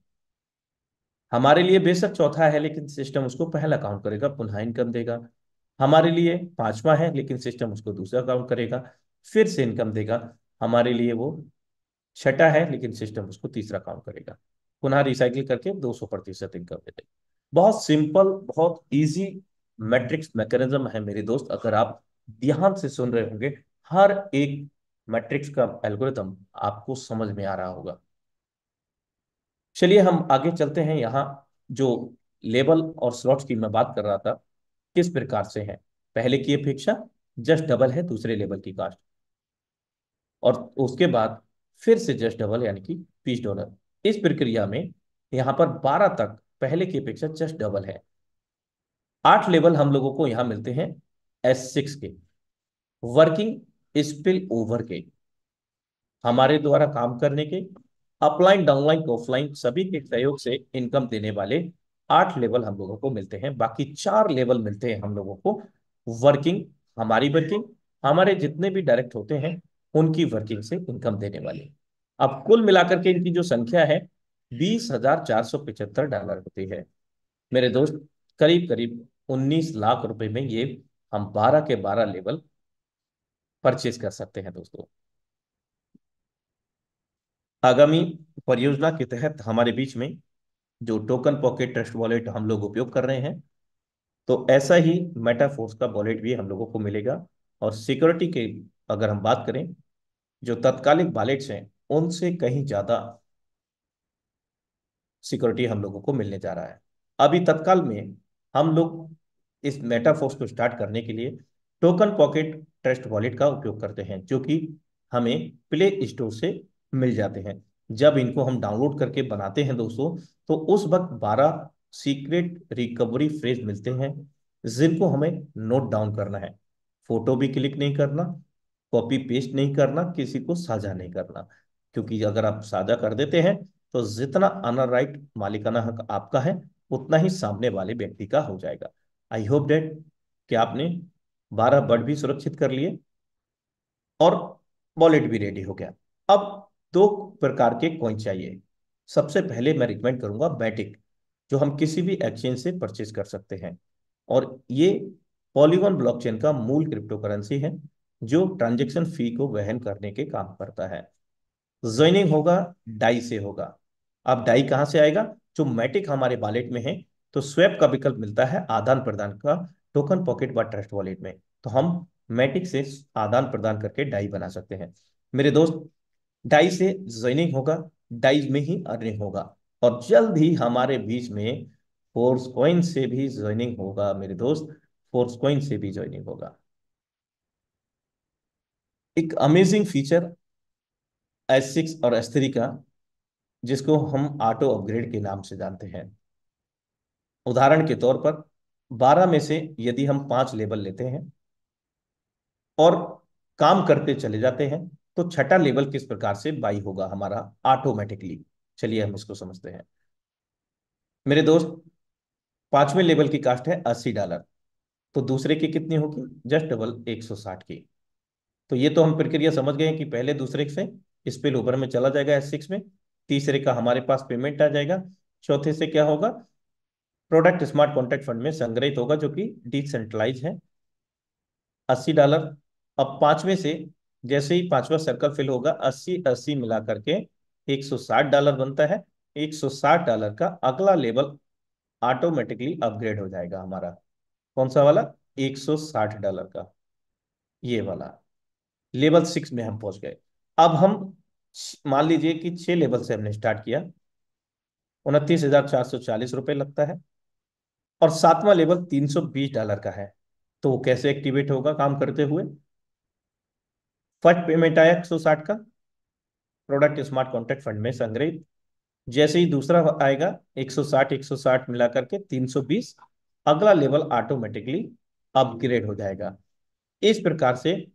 हमारे लिए बेशक चौथा है लेकिन सिस्टम उसको पहला काउंट करेगा, पुनः इनकम देगा। हमारे लिए 5वां है लेकिन सिस्टम उसको दूसरा काउंट करेगा, फिर से इनकम देगा। हमारे लिए वो छठा है लेकिन सिस्टम उसको तीसरा काउंट करेगा, पुनः रिसाइकिल करके 200% इनकम दे देगा। बहुत सिंपल, बहुत इजी मैट्रिक्स मैकेनिज्म है मेरे दोस्त। अगर आप ध्यान से सुन रहे होंगे, हर एक मैट्रिक्स का एल्गोरिथम आपको समझ में आ रहा होगा। चलिए हम आगे चलते हैं। यहाँ जो लेवल और स्लॉट्स की मैं बात कर रहा था, किस प्रकार से है, पहले की अपेक्षा जस्ट डबल है दूसरे लेवल की कास्ट, और उसके बाद फिर से जस्ट डबल यानी कि $20। इस प्रक्रिया में यहाँ पर 12 तक पहले की अपेक्षा जस्ट डबल है। 8 लेवल हम लोगों को यहाँ मिलते हैं S6 के, वर्किंग स्पिल ओवर के, हमारे द्वारा काम करने के, अपलाइन डाउनलाइन ऑफलाइन सभी के सहयोग से इनकम देने वाले 8 लेवल हम लोगों को मिलते हैं। बाकी 4 लेवल मिलते हैं हम लोगों को वर्किंग, हमारी वर्किंग, हमारे जितने भी डायरेक्ट होते हैं उनकी वर्किंग से इनकम देने वाले। अब कुल मिलाकर के इनकी जो संख्या है $20,475 होती है मेरे दोस्त। करीब करीब 19 लाख रुपए में ये हम 12 के 12 लेवल परचेज कर सकते हैं दोस्तों। आगामी परियोजना के तहत हमारे बीच में जो टोकन पॉकेट ट्रस्ट वॉलेट हम लोग उपयोग कर रहे हैं, तो ऐसा ही मेटाफोर्स का वॉलेट भी हम लोगों को मिलेगा। और सिक्योरिटी के अगर हम बात करें, जो तत्कालिक वॉलेट्स हैं उनसे कहीं ज्यादा सिक्योरिटी हम लोगों को मिलने जा रहा है। अभी तत्काल में हम लोग इस मेटाफोर्स को स्टार्ट करने के लिए टोकन पॉकेट ट्रस्ट वॉलेट का उपयोग करते हैं, जो कि हमें प्ले स्टोर से मिल जाते हैं। जब इनको हम डाउनलोड करके बनाते हैं दोस्तों, तो उस वक्त 12 सीक्रेट रिकवरी फ्रेज मिलते हैं, जिनको हमें नोट डाउन करना है। फोटो भी क्लिक नहीं करना, कॉपी पेस्ट नहीं करना, किसी को साझा नहीं करना, क्योंकि अगर आप साझा कर देते हैं तो जितना अनराइट मालिकाना हक आपका है उतना ही सामने वाले व्यक्ति का हो जाएगा। आई होप डेट कि आपने 12 वर्ड भी सुरक्षित कर लिए और वॉलेट भी रेडी हो गया। अब 2 प्रकार के कॉइन चाहिए। सबसे पहले मैं रिकमेंड करूंगा मैटिक, जो हम किसी भी एक्सचेंज से परचेज कर सकते हैं, और ये पॉलीगॉन ब्लॉकचेन का मूल क्रिप्टो करेंसी है जो ट्रांजेक्शन फी को वहन करने के काम करता है। ज्वाइनिंग होगा डाई से होगा। अब डाई कहां से आएगा, जो मैटिक हमारे वॉलेट में है तो स्वैप का विकल्प मिलता है आदान प्रदान का टोकन पॉकेट व ट्रस्ट वॉलेट में, तो हम मैटिक से आदान प्रदान करके डाई बना सकते हैं। मेरे दोस्त, डाई से ज्वाइनिंग होगा, डाई में ही अर्निंग होगा, और जल्द ही हमारे बीच में फोर्स कॉइन से भी ज्वाइनिंग होगा मेरे दोस्त, फोर्स कॉइन से भी ज्वाइनिंग होगा। एक अमेजिंग फीचर S6 और S3 का, जिसको हम ऑटो अपग्रेड के नाम से जानते हैं। उदाहरण के तौर पर 12 में से यदि हम 5 लेवल लेते हैं और काम करते चले जाते हैं, तो छठा लेवल किस प्रकार से बाई होगा हमारा ऑटोमेटिकली। चलिए हम इसको समझते हैं। मेरे दोस्त, 5वें लेवल की कास्ट है $80, तो दूसरे की कितनी होगी? जस्ट डबल, 160 की। तो ये तो हम प्रक्रिया समझ गए हैं कि पहले दूसरे से स्पिल ओवर में चला जाएगा S6 में, तीसरे का हमारे पास पेमेंट आ जाएगा, चौथे से क्या होगा? प्रोडक्ट स्मार्ट कॉन्ट्रैक्ट फंड में संग्रहित होगा, जो कि डिसेंट्रलाइज है, $80। अब पांचवें से जैसे ही पांचवा सर्कल फिल होगा, 80-80 मिला करके $160 बनता है। $160 का अगला लेवल ऑटोमेटिकली अपग्रेड हो जाएगा हमारा। कौन सा वाला? $160 का, ये वाला। लेवल 6 में हम पहुंच गए। अब हम मान लीजिए कि 6 लेवल से हमने स्टार्ट किया, $29,440 लगता है, और 7वां लेवल $320 का है। तो वो कैसे एक्टिवेट होगा काम करते हुए? फर्स्ट पेमेंट आया 160 का, प्रोडक्ट स्मार्ट कॉन्ट्रैक्ट फंड में संग्रहित। जैसे ही दूसरा आएगा 160 160 मिला करके 320, अगला लेवल ऑटोमेटिकली अपग्रेड हो जाएगा। इस प्रकार से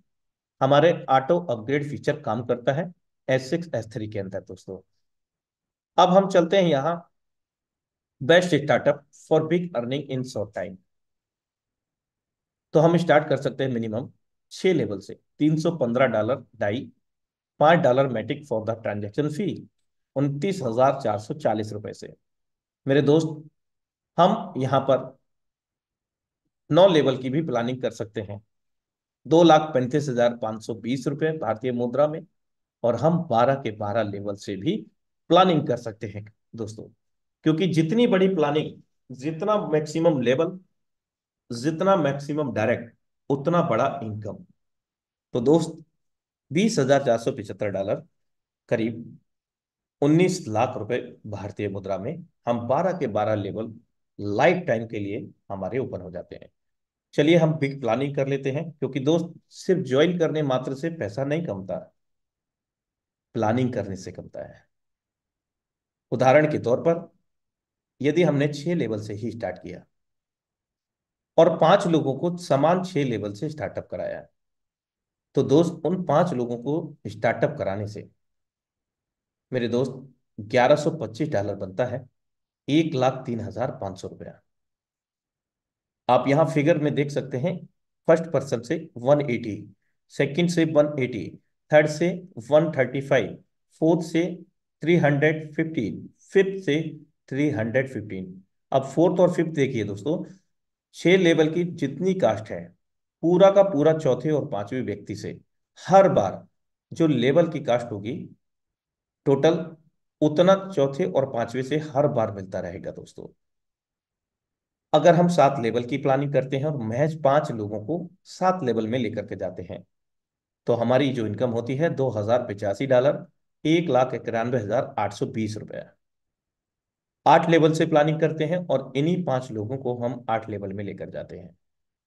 हमारे ऑटो अपग्रेड फीचर काम करता है S6 S3 के अंदर दोस्तों। अब हम चलते हैं यहाँ best startup for big earning in short time. तो हम स्टार्ट कर सकते हैं मिनिमम 6 लेवल से। $315 DAI, $5 Matic for the transaction fee, ₹29,440 से। मेरे दोस्त, हम यहाँ पर 9 लेवल की भी प्लानिंग कर सकते हैं, ₹2,35,520 भारतीय मुद्रा में, और हम 12 के 12 लेवल से भी प्लानिंग कर सकते हैं दोस्तों। क्योंकि जितनी बड़ी प्लानिंग, जितना मैक्सिमम लेवल, जितना मैक्सिमम डायरेक्ट, उतना बड़ा इनकम। तो दोस्त, $20,475, करीब 19 लाख रुपए भारतीय मुद्रा में, हम 12 के 12 लेवल लाइफ टाइम के लिए हमारे ओपन हो जाते हैं। चलिए हम बिग प्लानिंग कर लेते हैं, क्योंकि दोस्त सिर्फ ज्वाइन करने मात्र से पैसा नहीं कमता, प्लानिंग करने से कमता है। उदाहरण के तौर पर यदि हमने 6 लेवल से ही स्टार्ट किया और 5 लोगों को समान 6 लेवल से स्टार्टअप कराया, तो दोस्त उन 5 लोगों को स्टार्टअप कराने से मेरे दोस्त $1125 बनता है, $1,03,500। आप यहां फिगर में देख सकते हैं, फर्स्ट पर्सन से 180, सेकंड से 180, थर्ड से 135, फोर्थ से 315, फिफ्थ से 315। अब फोर्थ और फिफ्थ देखिए दोस्तों, 6 लेवल की जितनी कास्ट है, पूरा का पूरा चौथे और पांचवें व्यक्ति से हर बार जो लेवल की कास्ट होगी, टोटल उतना चौथे और पांचवें से हर बार मिलता रहेगा दोस्तों। अगर हम 7 लेवल की प्लानिंग करते हैं और महज 5 लोगों को 7 लेवल में लेकर के जाते हैं, तो हमारी जो इनकम होती है $2,085, $1,91,820। 8 लेवल से प्लानिंग करते हैं और इन्हीं 5 लोगों को हम 8 लेवल में लेकर जाते हैं,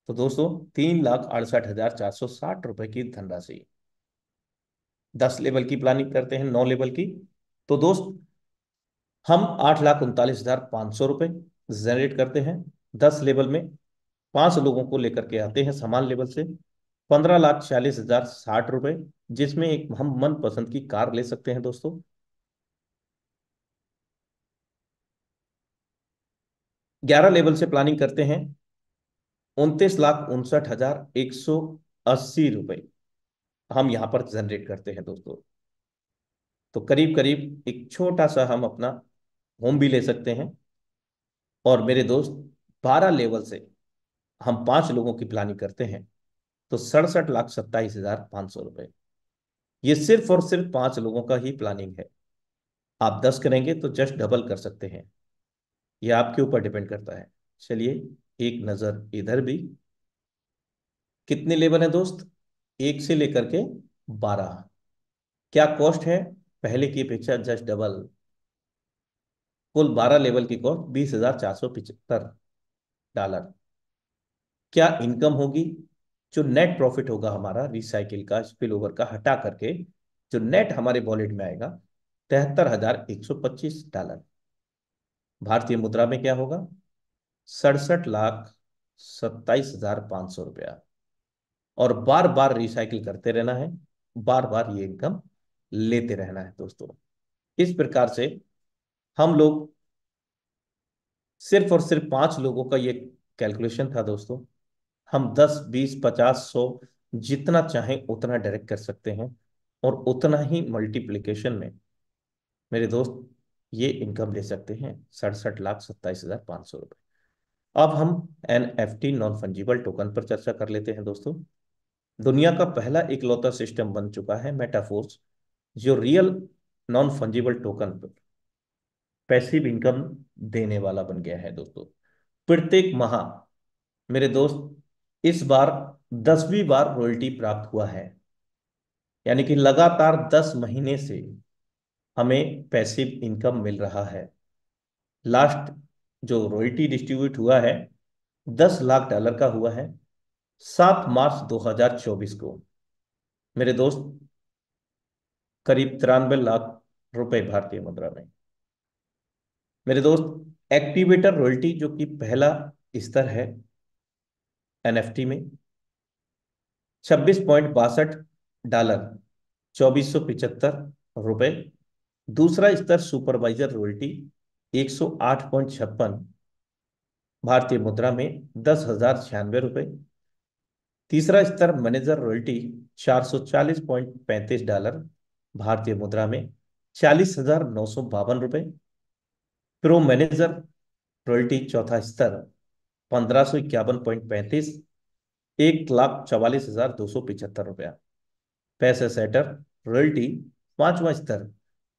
तो दोस्तों ₹3,68,460 की धनराशि। 10 लेवल की प्लानिंग करते हैं, 9 लेवल की, तो दोस्त हम ₹8,39,500 जनरेट करते हैं। 10 लेवल में 5 लोगों को लेकर के आते हैं समान लेवल से, ₹15,40,060, जिसमें एक हम मनपसंद की कार ले सकते हैं दोस्तों। 11 लेवल से प्लानिंग करते हैं, ₹29,59,180 हम यहां पर जनरेट करते हैं दोस्तों। तो करीब करीब एक छोटा सा हम अपना होम भी ले सकते हैं। और मेरे दोस्त, 12 लेवल से हम 5 लोगों की प्लानिंग करते हैं, तो ₹67,27,500। ये सिर्फ और सिर्फ 5 लोगों का ही प्लानिंग है। आप 10 करेंगे तो जस्ट डबल कर सकते हैं, यह आपके ऊपर डिपेंड करता है। चलिए एक नजर इधर भी, कितने लेवल हैं दोस्त? 1 से लेकर के 12। क्या कॉस्ट है? पहले की अपेक्षा जस्ट डबल। कुल 12 लेवल की कॉस्ट $20,475। क्या इनकम होगी? जो नेट प्रॉफिट होगा हमारा रिसाइकिल का, स्पिल ओवर का हटा करके, जो नेट हमारे वॉलेट में आएगा $73,125। भारतीय मुद्रा में क्या होगा? 67,27,500 रुपया। और बार बार रिसाइकिल करते रहना है, बार बार ये इनकम लेते रहना है दोस्तों। इस प्रकार से हम लोग, सिर्फ और सिर्फ 5 लोगों का ये कैलकुलेशन था दोस्तों। हम 10, 20, 50, 100 जितना चाहें उतना डायरेक्ट कर सकते हैं, और उतना ही मल्टीप्लिकेशन में मेरे दोस्त ये इनकम ले सकते हैं, 67,27,500 रुपये। अब हम NFT नॉन फंजिबल टोकन पर चर्चा कर लेते हैं दोस्तों। दुनिया का पहला इकलौता सिस्टम बन चुका है मेटाफोर्स, जो रियल नॉन फंजिबल टोकन पर पैसिव इनकम देने वाला बन गया है दोस्तों। प्रत्येक माह मेरे दोस्त इस बार 10वीं बार रॉयल्टी प्राप्त हुआ है, यानी कि लगातार 10 महीने से हमें पैसिव इनकम मिल रहा है। लास्ट जो रॉयल्टी डिस्ट्रीब्यूट हुआ है $10 लाख का हुआ है 7 मार्च 2024 को। मेरे दोस्त करीब 93 लाख रुपए भारतीय मुद्रा में। मेरे दोस्त एक्टिवेटर रॉयल्टी जो कि पहला स्तर है NFT में, $26.62, $2,475। दूसरा स्तर सुपरवाइजर रॉयल्टी 108.56 भारतीय मुद्रा में, $10,096। तीसरा स्तर मैनेजर रॉयल्टी $440.35 भारतीय मुद्रा में, $40,952। प्रो मैनेजर रॉयल्टी चौथा स्तर 1551.35, $1,44,275। पैसे सेटर रॉयल्टी पांचवा स्तर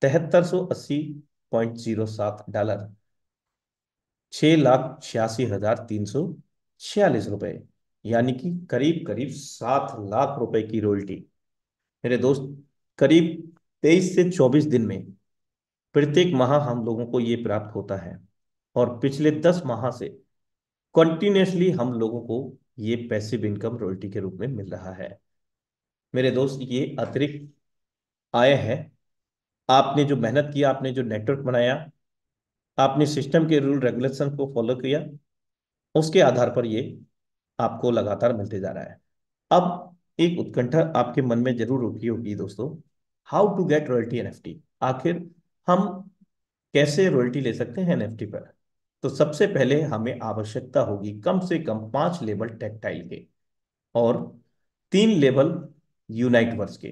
7380.07, $6,86,346। यानी कि करीब करीब 7 लाख रुपए की रॉयल्टी मेरे दोस्त करीब 23 से 24 दिन में प्रत्येक माह हम लोगों को ये प्राप्त होता है। और पिछले 10 माह से कंटिन्यूसली हम लोगों को ये पैसिव इनकम रॉयल्टी के रूप में मिल रहा है। मेरे दोस्त ये अतिरिक्त आय है। आपने जो मेहनत किया, आपने जो नेटवर्क बनाया, आपने सिस्टम के रूल रेगुलेशन को फॉलो किया, उसके आधार पर ये आपको लगातार मिलते जा रहा है। अब एक उत्कंठा आपके मन में जरूर उठी होगी दोस्तों, how to get royalty NFT. आखिर हम कैसे रॉयल्टी ले सकते हैं एनएफटी पर? तो सबसे पहले हमें आवश्यकता होगी कम से कम 5 लेवल टेक्टाइल के और 3 लेवल यूनाइट वर्स के।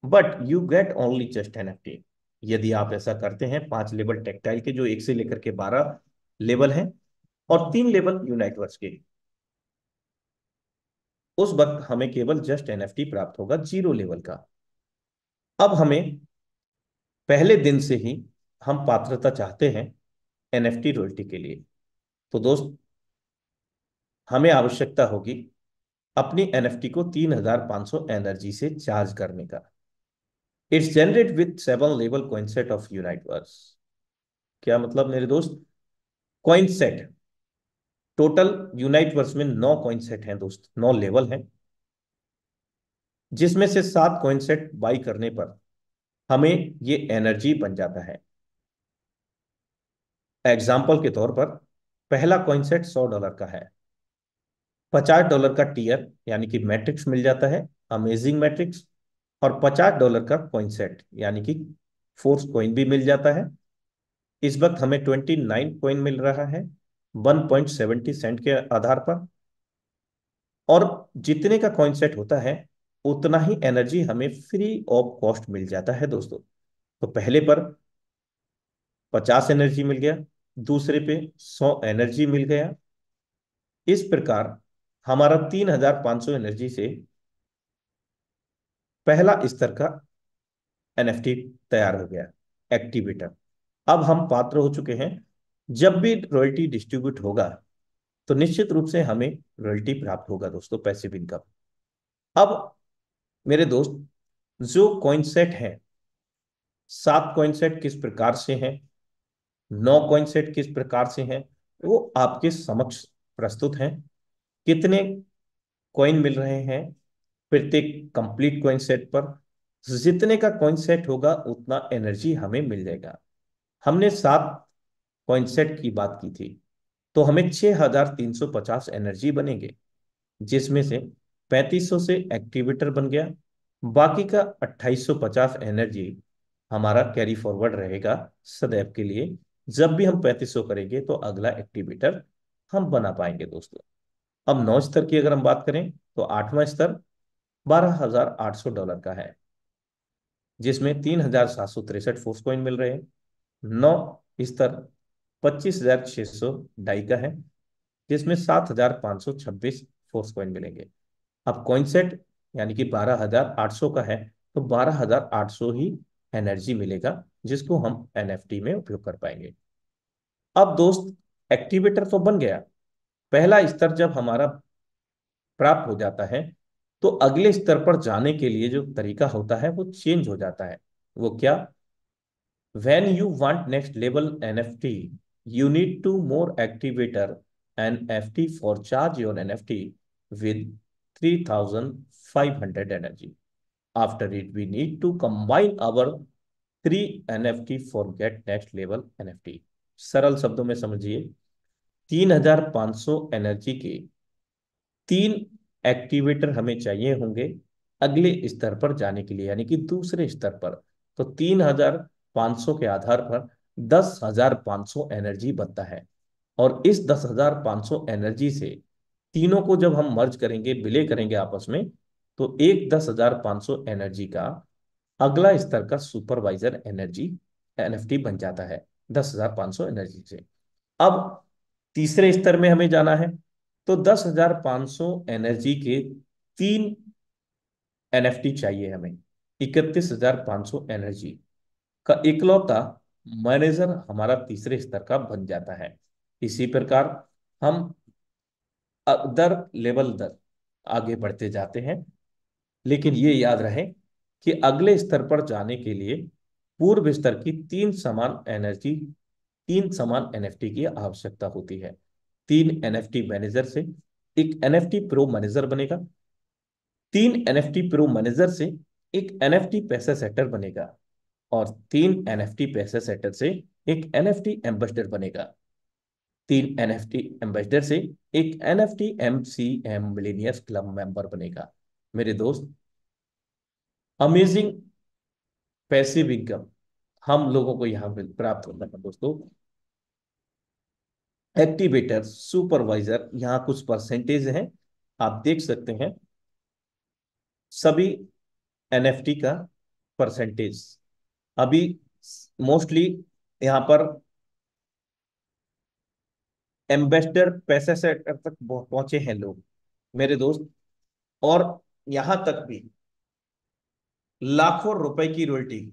But you get only just NFT यदि आप ऐसा करते हैं। 5 लेवल टेक्टाइल के जो 1 से लेकर के 12 लेवल हैं और 3 लेवल यूनाइट वर्स के, उस वक्त हमें केवल जस्ट एनएफटी प्राप्त होगा 0 लेवल का। अब हमें पहले दिन से ही हम पात्रता चाहते हैं एनएफटी रॉयल्टी के लिए। तो दोस्त हमें आवश्यकता होगी अपनी एनएफटी को 3500 एनर्जी से चार्ज करने का। It's generate with 7 level coin set of unite verse. क्या मतलब मेरे दोस्त? Coin set total unite verse में 9 कॉइन सेट हैं दोस्त, 9 लेवल हैं, जिसमें से 7 कॉइन सेट बाई करने पर हमें ये एनर्जी बन जाता है। एग्जाम्पल के तौर पर पहला कॉइन सेट $100 का है, $50 का टीयर यानी कि मैट्रिक्स मिल जाता है, अमेजिंग मैट्रिक्स, और $50 का कॉइन सेट यानी कि फोर्स कॉइन भी मिल जाता है। इस वक्त हमें 29 कॉइन मिल रहा है 1.70 सेंट के आधार पर, और जितने का कॉइन सेट होता है उतना ही एनर्जी हमें फ्री ऑफ कॉस्ट मिल जाता है दोस्तों। तो पहले पर 50 एनर्जी मिल गया, दूसरे पे 100 एनर्जी मिल गया। इस प्रकार हमारा 3500 एनर्जी से पहला स्तर का एनएफटी तैयार हो गया, एक्टिवेटर। अब हम पात्र हो चुके हैं, जब भी रॉयल्टी डिस्ट्रीब्यूट होगा तो निश्चित रूप से हमें रॉयल्टी प्राप्त होगा दोस्तों, पैसिव इनकम। अब मेरे दोस्त, जो कॉइन सेट है, 7 कॉइन सेट किस प्रकार से हैं, 9 कॉइन सेट किस प्रकार से हैं, वो आपके समक्ष प्रस्तुत हैं। कितने कॉइन मिल रहे हैं प्रत्येक कंप्लीट कॉइन सेट पर, जितने का कॉइन सेट होगा उतना एनर्जी हमें मिल जाएगा। हमने 7 कॉइन सेट की बात की थी, तो हमें 6350 एनर्जी बनेंगे, जिसमें से 3500 से एक्टिवेटर बन गया, बाकी का 2850 एनर्जी हमारा कैरी फॉरवर्ड रहेगा सदैव के लिए। जब भी हम 3500 करेंगे तो अगला एक्टिवेटर हम बना पाएंगे दोस्तों। अब 9 स्तर की अगर हम बात करें तो 8वां स्तर $12,800 का है, जिसमें 3763 फोर्स कॉइन मिल रहे हैं। 9 स्तर 25,600 डाई का है, जिसमें 7,526 फोर्स कॉइन मिलेंगे। अब कॉइन सेट यानी कि 12,800 का है, तो 12,800 ही एनर्जी मिलेगा, जिसको हम एनएफटी में उपयोग कर पाएंगे। अब दोस्त, एक्टिवेटर तो बन गया, पहला स्तर जब हमारा प्राप्त हो जाता है तो अगले स्तर पर जाने के लिए जो तरीका होता है वो चेंज हो जाता है। वो क्या? When you want next level NFT, you need to more activator NFT for charge your NFT with 3,500 energy. After it, we need to combine our 3 NFT for get next level NFT. सरल शब्दों में समझिए, 3,500 energy के 3 activator हमें चाहिए होंगे अगले स्तर पर जाने के लिए, यानी कि दूसरे स्तर पर। तो 3,500 के आधार पर 10,500 एनर्जी बनता है, और इस 10,500 एनर्जी से तीनों को जब हम मर्ज करेंगे, विलय करेंगे आपस में, तो एक 10,500 एनर्जी का अगला स्तर का सुपरवाइजर एनर्जी एनएफटी बन जाता है 10,500 एनर्जी से। अब तीसरे स्तर में हमें जाना है, तो 10,500 एनर्जी के 3 एनएफटी चाहिए हमें, 31,500 एनर्जी का इकलौता मैनेजर हमारा तीसरे स्तर का बन जाता है। इसी प्रकार हम दर लेवल दर आगे बढ़ते जाते हैं, लेकिन ये याद रहे कि अगले स्तर पर जाने के लिए पूर्व स्तर की 3 समान एनर्जी, 3 समान एनएफटी की आवश्यकता होती है। 3 एनएफटी मैनेजर से एक एनएफटी प्रो मैनेजर बनेगा, 3 एनएफटी प्रो मैनेजर से एक एनएफटी पैसा सेटर बनेगा, और 3 एनएफटी पैसा सेटर से एक एनएफटी एम्बेसडर बनेगा, 3 एनएफटी एम्बेसडर से एक NFT MCM millionaires club member बनेगा। मेरे दोस्त, अमेजिंग पैसिव इनकम हम लोगों को यहाँ प्राप्त होता है दोस्तों। एक्टिवेटर, सुपरवाइजर, यहाँ कुछ परसेंटेज हैं, आप देख सकते हैं सभी एनएफटी का परसेंटेज। अभी मोस्टली यहाँ पर एम्बेसडर पैसे से तक पहुंचे हैं लोग मेरे दोस्त, और यहां तक भी लाखों रुपए की रॉयल्टी।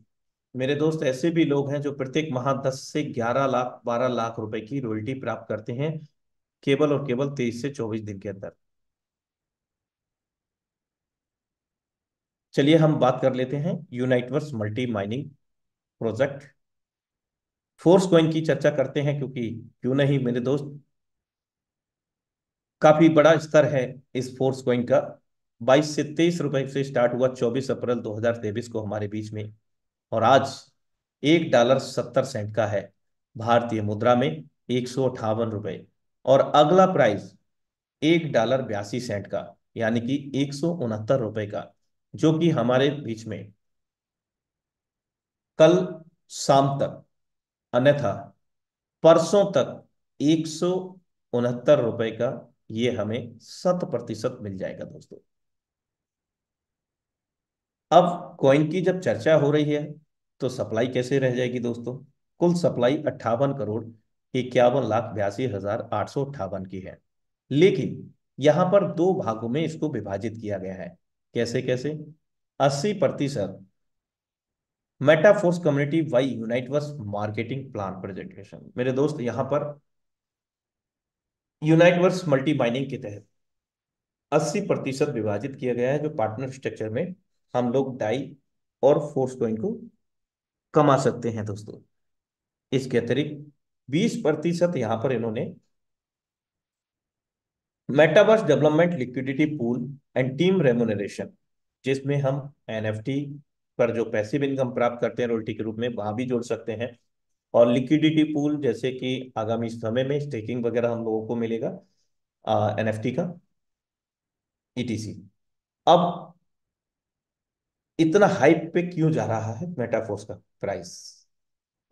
मेरे दोस्त, ऐसे भी लोग हैं जो प्रत्येक माह 10 से 11 लाख 12 लाख रुपए की रॉयल्टी प्राप्त करते हैं, केवल और केवल 23 से 24 दिन के अंदर। चलिए हम बात कर लेते हैं Uniteverse multi mining project. Force coin की चर्चा करते हैं, क्योंकि क्यों नहीं मेरे दोस्त, काफी बड़ा स्तर है इस फोर्स कॉइन का। 22 से 23 रुपए से स्टार्ट हुआ 24 अप्रैल 2023 को हमारे बीच में, और आज $1.70 का है भारतीय मुद्रा में, 158 रुपए। और अगला प्राइस $1.82 का, यानी कि 169 रुपए का, जो कि हमारे बीच में कल शाम तक, अन्यथा परसों तक 169 रुपए का ये हमें 100% मिल जाएगा दोस्तों। अब कॉइन की जब चर्चा हो रही है तो सप्लाई कैसे रह जाएगी दोस्तों? कुल सप्लाई 58,51,82,858 की है, लेकिन यहां पर 2 भागों में इसको विभाजित किया गया है। कैसे कैसे? 80% Metaforce community by Uniteverse marketing plan presentation. मेरे दोस्त, यहां पर यूनाइटवर्स मल्टी माइनिंग के तहत 80% विभाजित किया गया है, जो पार्टनर स्ट्रक्चर में हम लोग डाई और फोर्स कॉइन को कमा सकते हैं दोस्तों। इसके अतिरिक्त 20% यहां पर इन्होंने metaverse development liquidity pool and team remuneration, जिसमें हम एनएफटी पर जो पैसिव इनकम प्राप्त करते हैं रॉयल्टी के रूप में, वहां भी जोड़ सकते हैं। और लिक्विडिटी पूल जैसे कि आगामी समय में स्टेकिंग वगैरह हम लोगों को मिलेगा एनएफटी का, ईटीसी। अब इतना हाइप पे क्यों जा रहा है मेटाफोर्स का प्राइस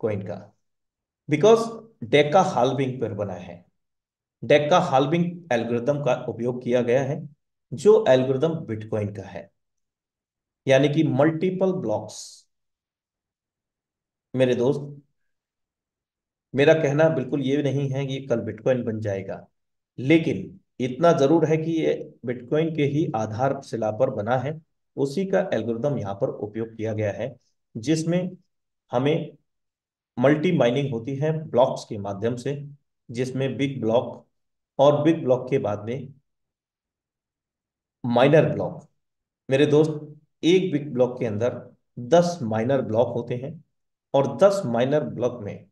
कॉइन का? बिकॉज डेका हाल्विंग पर बना है। डेका हाल्विंग एल्गोरिदम का उपयोग किया गया है, जो एल्गोरिदम बिटकॉइन का है, यानी कि मल्टीपल ब्लॉक्स। मेरे दोस्त, मेरा कहना बिल्कुल ये नहीं है कि ये कल बिटकॉइन बन जाएगा, लेकिन इतना जरूर है कि ये बिटकॉइन के ही आधारशिला पर बना है। उसी का एल्गोरिदम यहाँ पर उपयोग किया गया है, जिसमें हमें मल्टी माइनिंग होती है ब्लॉक्स के माध्यम से, जिसमें बिग ब्लॉक और बिग ब्लॉक के बाद में माइनर ब्लॉक। मेरे दोस्त, एक बिग ब्लॉक के अंदर 10 माइनर ब्लॉक होते हैं, और 10 माइनर ब्लॉक में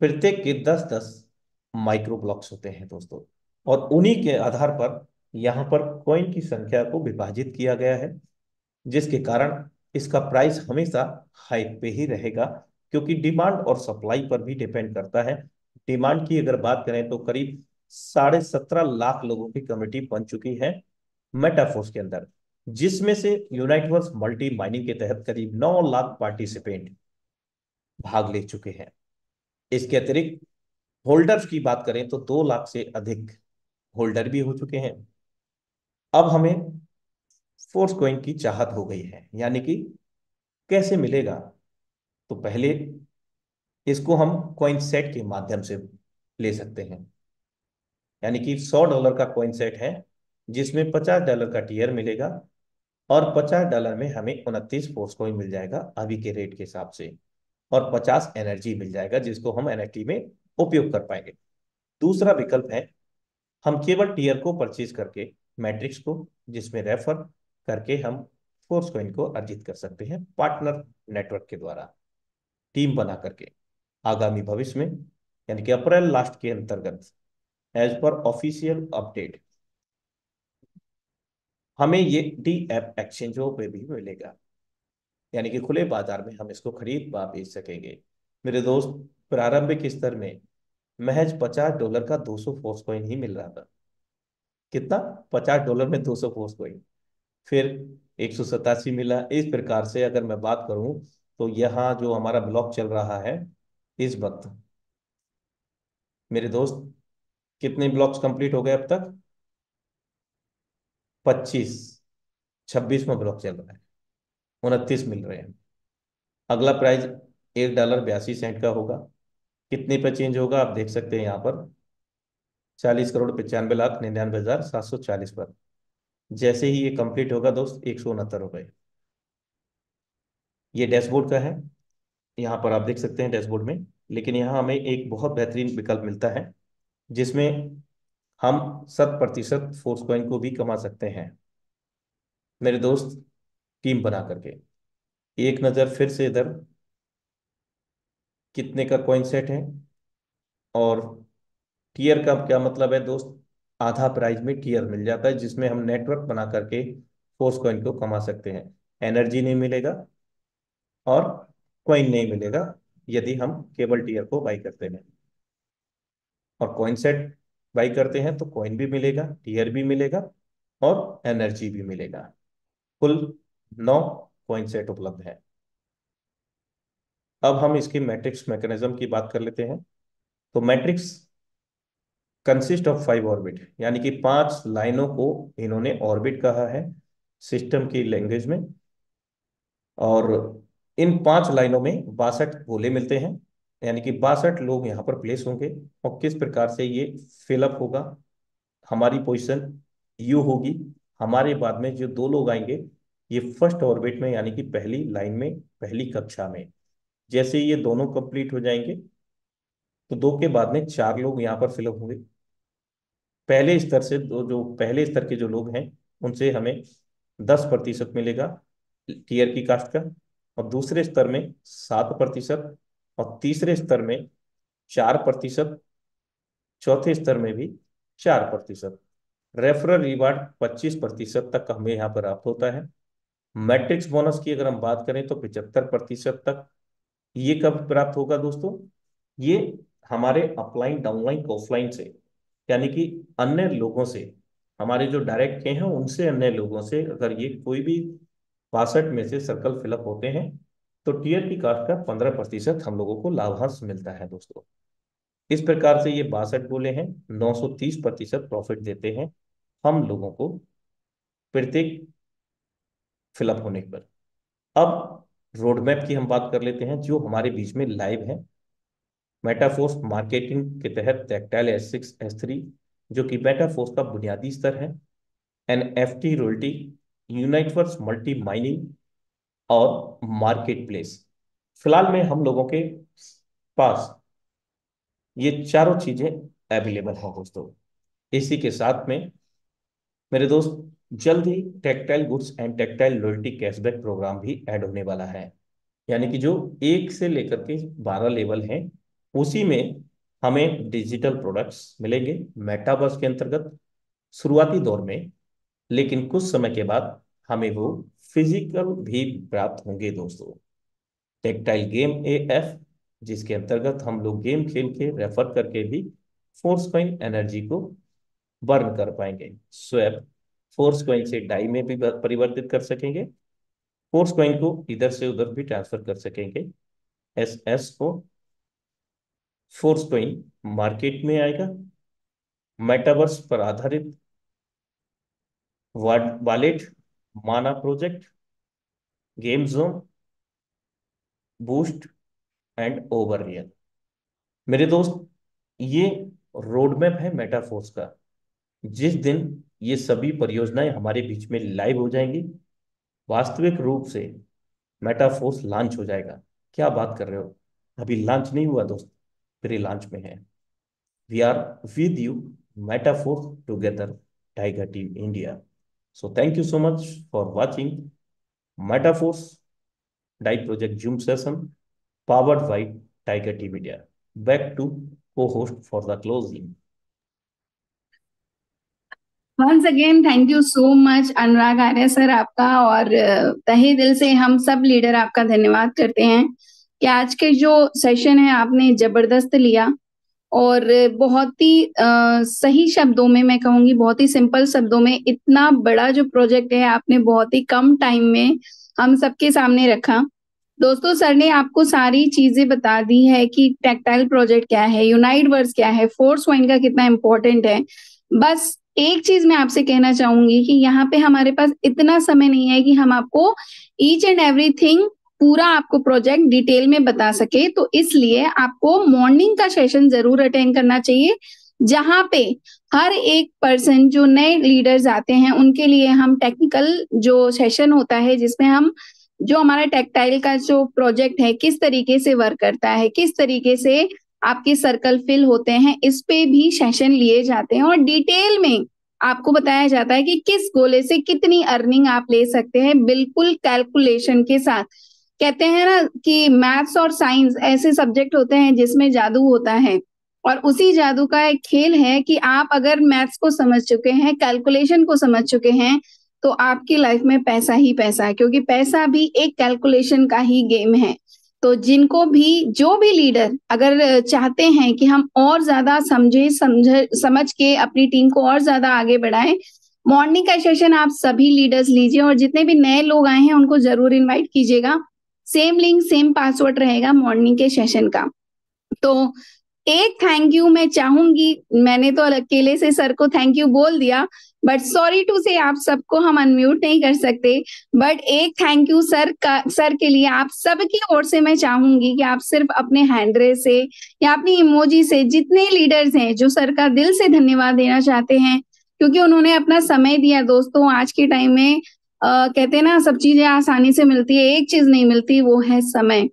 प्रत्येक के 10-10 माइक्रो ब्लॉक्स होते हैं दोस्तों। और उन्हीं के आधार पर यहाँ पर कॉइन की संख्या को विभाजित किया गया है, जिसके कारण इसका प्राइस हमेशा हाइक पे ही रहेगा, क्योंकि डिमांड और सप्लाई पर भी डिपेंड करता है। डिमांड की अगर बात करें तो करीब 17.5 लाख लोगों की कम्युनिटी बन चुकी है मेटाफोर्स के अंदर, जिसमें से यूनाइटवर्स मल्टी माइनिंग के तहत करीब 9 लाख पार्टिसिपेंट भाग ले चुके हैं। इसके अतिरिक्त होल्डर्स की बात करें तो 2 लाख से अधिक होल्डर भी हो चुके हैं। अब हमें फोर्स कॉइन की चाहत हो गई है, यानी कि कैसे मिलेगा? तो पहले इसको हम कॉइन सेट के माध्यम से ले सकते हैं, यानी कि $100 का कॉइन सेट है, जिसमें $50 का टीयर मिलेगा, और $50 में हमें 29 फोर्स कॉइन मिल जाएगा अभी के रेट के हिसाब से, और 50 एनर्जी मिल जाएगा, जिसको हम एनएफटी में उपयोग कर पाएंगे। दूसरा विकल्प है, हम केवल टीयर को परचेज करके मैट्रिक्स को, जिसमें रेफर करके हम फोर्स कॉइन को अर्जित कर सकते हैं पार्टनर नेटवर्क के द्वारा, टीम बना करके। आगामी भविष्य में, यानी कि अप्रैल लास्ट के अंतर्गत, एज पर ऑफिशियल अपडेट, हमें ये डी एप एक्सचेंजों पे भी मिलेगा, यानी कि खुले बाजार में हम इसको खरीद व बेच सकेंगे। मेरे दोस्त, प्रारंभिक स्तर में महज $50 का 200 फोर्स कॉइन ही मिल रहा था। कितना? $50 में 200 फोर्स कॉइन। फिर 187 मिला। इस प्रकार से अगर मैं बात करूं तो यहाँ जो हमारा ब्लॉक चल रहा है इस वक्त, मेरे दोस्त, कितने ब्लॉक्स कंप्लीट हो गए अब तक? 25। 26वां ब्लॉक चल रहा है, 29 मिल रहे हैं। अगला प्राइस $1.82 का होगा। कितने पे चेंज होगा आप देख सकते हैं यहाँ पर, 40,95,99,740 पर। जैसे ही ये कंप्लीट होगा दोस्त, ₹169। ये डैशबोर्ड का है, यहाँ पर आप देख सकते हैं डैशबोर्ड में। लेकिन यहाँ हमें एक बहुत बेहतरीन विकल्प मिलता है, जिसमें हम 100% फोर्स कॉइन को भी कमा सकते हैं मेरे दोस्त, टीम बना करके। एक नज़र फिर से इधर, कितने का कॉइन सेट है, और टीयर का क्या मतलब है दोस्त? आधा प्राइस में टीयर मिल जाता है, जिसमें हम नेटवर्क बना करके फोर्स कॉइन को कमा सकते हैं। एनर्जी नहीं मिलेगा और कॉइन नहीं मिलेगा यदि हम केवल टीयर को बाई करते हैं, और कॉइन सेट बाई करते हैं तो कॉइन भी मिलेगा, टीयर भी मिलेगा, और एनर्जी भी मिलेगा। कुल 9 कॉइन सेट उपलब्ध है। अब हम इसकी मैट्रिक्स मैकेनिज्म की बात कर लेते हैं। तो मैट्रिक्स कंसिस्ट ऑफ 5 ऑर्बिट, यानी कि 5 लाइनों को इन्होंने ऑर्बिट कहा है सिस्टम की लैंग्वेज में। और इन 5 लाइनों में 62 गोले मिलते हैं, यानी कि 62 लोग यहाँ पर प्लेस होंगे। और किस प्रकार से ये फिलअप होगा? हमारी पोजीशन यू होगी, हमारे बाद में जो 2 लोग आएंगे ये फर्स्ट ऑर्बिट में, यानी कि पहली लाइन में, पहली कक्षा में। जैसे ही ये दोनों कंप्लीट हो जाएंगे, तो 2 के बाद में 4 लोग यहाँ पर फिलअप होंगे। पहले स्तर से जो पहले स्तर के जो लोग हैं उनसे हमें 10% मिलेगा टीयर की कास्ट का, और दूसरे स्तर में 7%, और तीसरे स्तर में 4%, चौथे स्तर में भी 4%। रेफरल रिवार्ड 25% तक हमें यहाँ पर प्राप्त होता है। मैट्रिक्स बोनस की अगर हम बात करें तो 75% तक। ये कब प्राप्त होगा दोस्तों? ये हमारे अपलाइन डाउनलाइन ऑफलाइन से, यानी कि अन्य लोगों से, हमारे जो डायरेक्ट के हैं उनसे, अन्य लोगों से अगर ये कोई भी 62 में से सर्कल फिलअप होते हैं तो टीयर की कास्ट का 15% हम लोगों को लाभांश मिलता है दोस्तों। इस प्रकार से ये 62 बोले हैं 930% प्रॉफिट देते हैं हम लोगों को प्रत्येक फिलअप होने पर। अब रोड मैप की हम बात कर लेते हैं जो हमारे बीच में लाइव है। मेटाफोर्स मार्केटिंग के तहत टैक्टाइल S6 S3 जो कि मेटाफोर्स का बुनियादी स्तर है, NFT रॉयल्टी, यूनाइटवर्स मल्टी माइनिंग और मार्केट प्लेस। फिलहाल में हम लोगों के पास ये चारों चीजें अवेलेबल हैं दोस्तों। इसी के साथ में मेरे दोस्त जल्द ही textile goods and textile loyalty cashback programme भी ऐड होने वाला है, यानी कि जो 1 से लेकर के 12 लेवल हैं उसी में हमें डिजिटल प्रोडक्ट्स मिलेंगे मेटावर्स के अंतर्गत शुरुआती दौर में, लेकिन कुछ समय के बाद हमें वो फिजिकल भी प्राप्त होंगे दोस्तों। टेक्टाइल गेम AF जिसके अंतर्गत हम लोग गेम खेल के रेफर करके भी फोर्स कॉइन एनर्जी को बर्न कर पाएंगे। स्वैप फोर्स कॉइन से डाई में भी परिवर्तित कर सकेंगे, फोर्स कॉइन को इधर से उधर भी ट्रांसफर कर सकेंगे। SS को फोर्स कॉइन मार्केट में आएगा। मेटावर्स पर आधारित वॉलेट, माना project, game zone, boost and overreal. मेरे दोस्त ये रोड मैप है मेटाफोर्स का। जिस दिन ये सभी परियोजनाएं हमारे बीच में लाइव हो जाएंगी, वास्तविक रूप से मेटाफोर्स लॉन्च हो जाएगा। क्या बात कर रहे हो, अभी लॉन्च नहीं हुआ दोस्त, प्री लॉन्च में है। We are with you, Metaforce together, Tiger team India. So thank you so much for watching Metaforce DAI project Zoom session powered by Tiger Team India. Back to co-host for the closing. Once again thank you so much Anurag Arya sir आपका, और तहे दिल से हम सब leader आपका धन्यवाद करते हैं कि आज के जो सेशन है आपने जबरदस्त लिया, और बहुत ही सही शब्दों में मैं कहूंगी, बहुत ही सिंपल शब्दों में इतना बड़ा जो प्रोजेक्ट है आपने बहुत ही कम टाइम में हम सबके सामने रखा। दोस्तों सर ने आपको सारी चीजें बता दी है कि टेक्टाइल प्रोजेक्ट क्या है, यूनाइटवर्स क्या है, फोर्स कॉइन का कितना इम्पोर्टेंट है। बस एक चीज मैं आपसे कहना चाहूंगी कि यहाँ पे हमारे पास इतना समय नहीं है कि हम आपको ईच एंड एवरीथिंग पूरा आपको प्रोजेक्ट डिटेल में बता सके, तो इसलिए आपको मॉर्निंग का सेशन जरूर अटेंड करना चाहिए, जहां पे हर एक पर्सन जो नए लीडर्स आते हैं उनके लिए हम टेक्निकल जो सेशन होता है जिसमें हम जो हमारा टेक्टाइल का जो प्रोजेक्ट है किस तरीके से वर्क करता है, किस तरीके से आपके सर्कल फिल होते हैं, इस पे भी सेशन लिए जाते हैं और डिटेल में आपको बताया जाता है कि किस गोले से कितनी अर्निंग आप ले सकते हैं, बिल्कुल कैलकुलेशन के साथ। कहते हैं ना कि मैथ्स और साइंस ऐसे सब्जेक्ट होते हैं जिसमें जादू होता है, और उसी जादू का एक खेल है कि आप अगर मैथ्स को समझ चुके हैं, कैलकुलेशन को समझ चुके हैं, तो आपकी लाइफ में पैसा ही पैसा है, क्योंकि पैसा भी एक कैलकुलेशन का ही गेम है। तो जिनको भी जो भी लीडर अगर चाहते हैं कि हम और ज्यादा समझ के अपनी टीम को और ज्यादा आगे बढ़ाएं, मॉर्निंग का सेशन आप सभी लीडर्स लीजिए, और जितने भी नए लोग आए हैं उनको जरूर इनवाइट कीजिएगा। सेम लिंक सेम पासवर्ड रहेगा मॉर्निंग के सेशन का। तो एक थैंक यू मैं चाहूंगी, मैंने तो अकेले से सर को थैंक यू बोल दिया, बट सॉरी टू से आप सबको हम अनम्यूट नहीं कर सकते, बट एक थैंक यू सर के लिए आप सबकी ओर से मैं चाहूंगी कि आप सिर्फ अपने हैंड रेस से या अपनी इमोजी से जितने लीडर्स हैं जो सर का दिल से धन्यवाद देना चाहते हैं, क्योंकि उन्होंने अपना समय दिया। दोस्तों आज के टाइम में कहते हैं ना सब चीजें आसानी से मिलती है, एक चीज नहीं मिलती, वो है समय।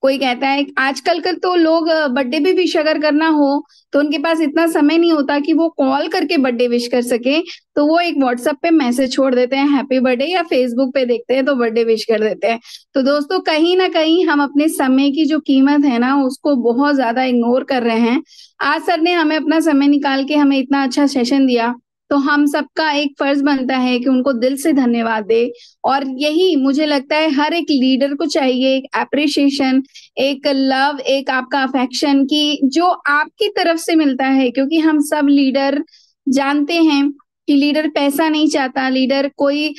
कोई कहता है आजकल के तो लोग बर्थडे भी विश अगर करना हो तो उनके पास इतना समय नहीं होता कि वो कॉल करके बर्थडे विश कर सके, तो वो एक व्हाट्सएप पे मैसेज छोड़ देते हैं हैप्पी बर्थडे, या फेसबुक पे देखते हैं तो बर्थडे विश कर देते हैं। तो दोस्तों कहीं ना कहीं हम अपने समय की जो कीमत है ना उसको बहुत ज्यादा इग्नोर कर रहे हैं। आज सर ने हमें अपना समय निकाल के हमें इतना अच्छा सेशन दिया, तो हम सबका एक फर्ज बनता है कि उनको दिल से धन्यवाद दे। और यही मुझे लगता है हर एक लीडर को चाहिए, एक एप्रिसिएशन, एक लव, एक आपका अफेक्शन की जो आपकी तरफ से मिलता है। क्योंकि हम सब लीडर जानते हैं कि लीडर पैसा नहीं चाहता, लीडर कोई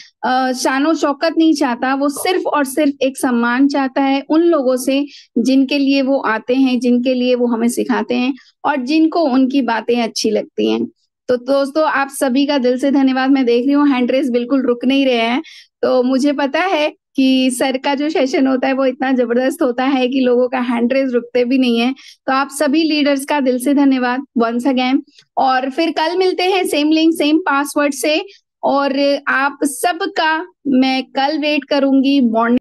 शानो शौकत नहीं चाहता, वो सिर्फ और सिर्फ एक सम्मान चाहता है उन लोगों से जिनके लिए वो आते हैं, जिनके लिए वो हमें सिखाते हैं और जिनको उनकी बातें अच्छी लगती हैं। तो दोस्तों आप सभी का दिल से धन्यवाद। मैं देख रही हूँ हैंड रेस बिल्कुल रुक नहीं रहे हैं, तो मुझे पता है कि सर का जो सेशन होता है वो इतना जबरदस्त होता है कि लोगों का हैंड रेस रुकते भी नहीं है। तो आप सभी लीडर्स का दिल से धन्यवाद वंस अगेन। और फिर कल मिलते हैं सेम लिंक सेम पासवर्ड से, और आप सबका मैं कल वेट करूंगी मॉर्निंग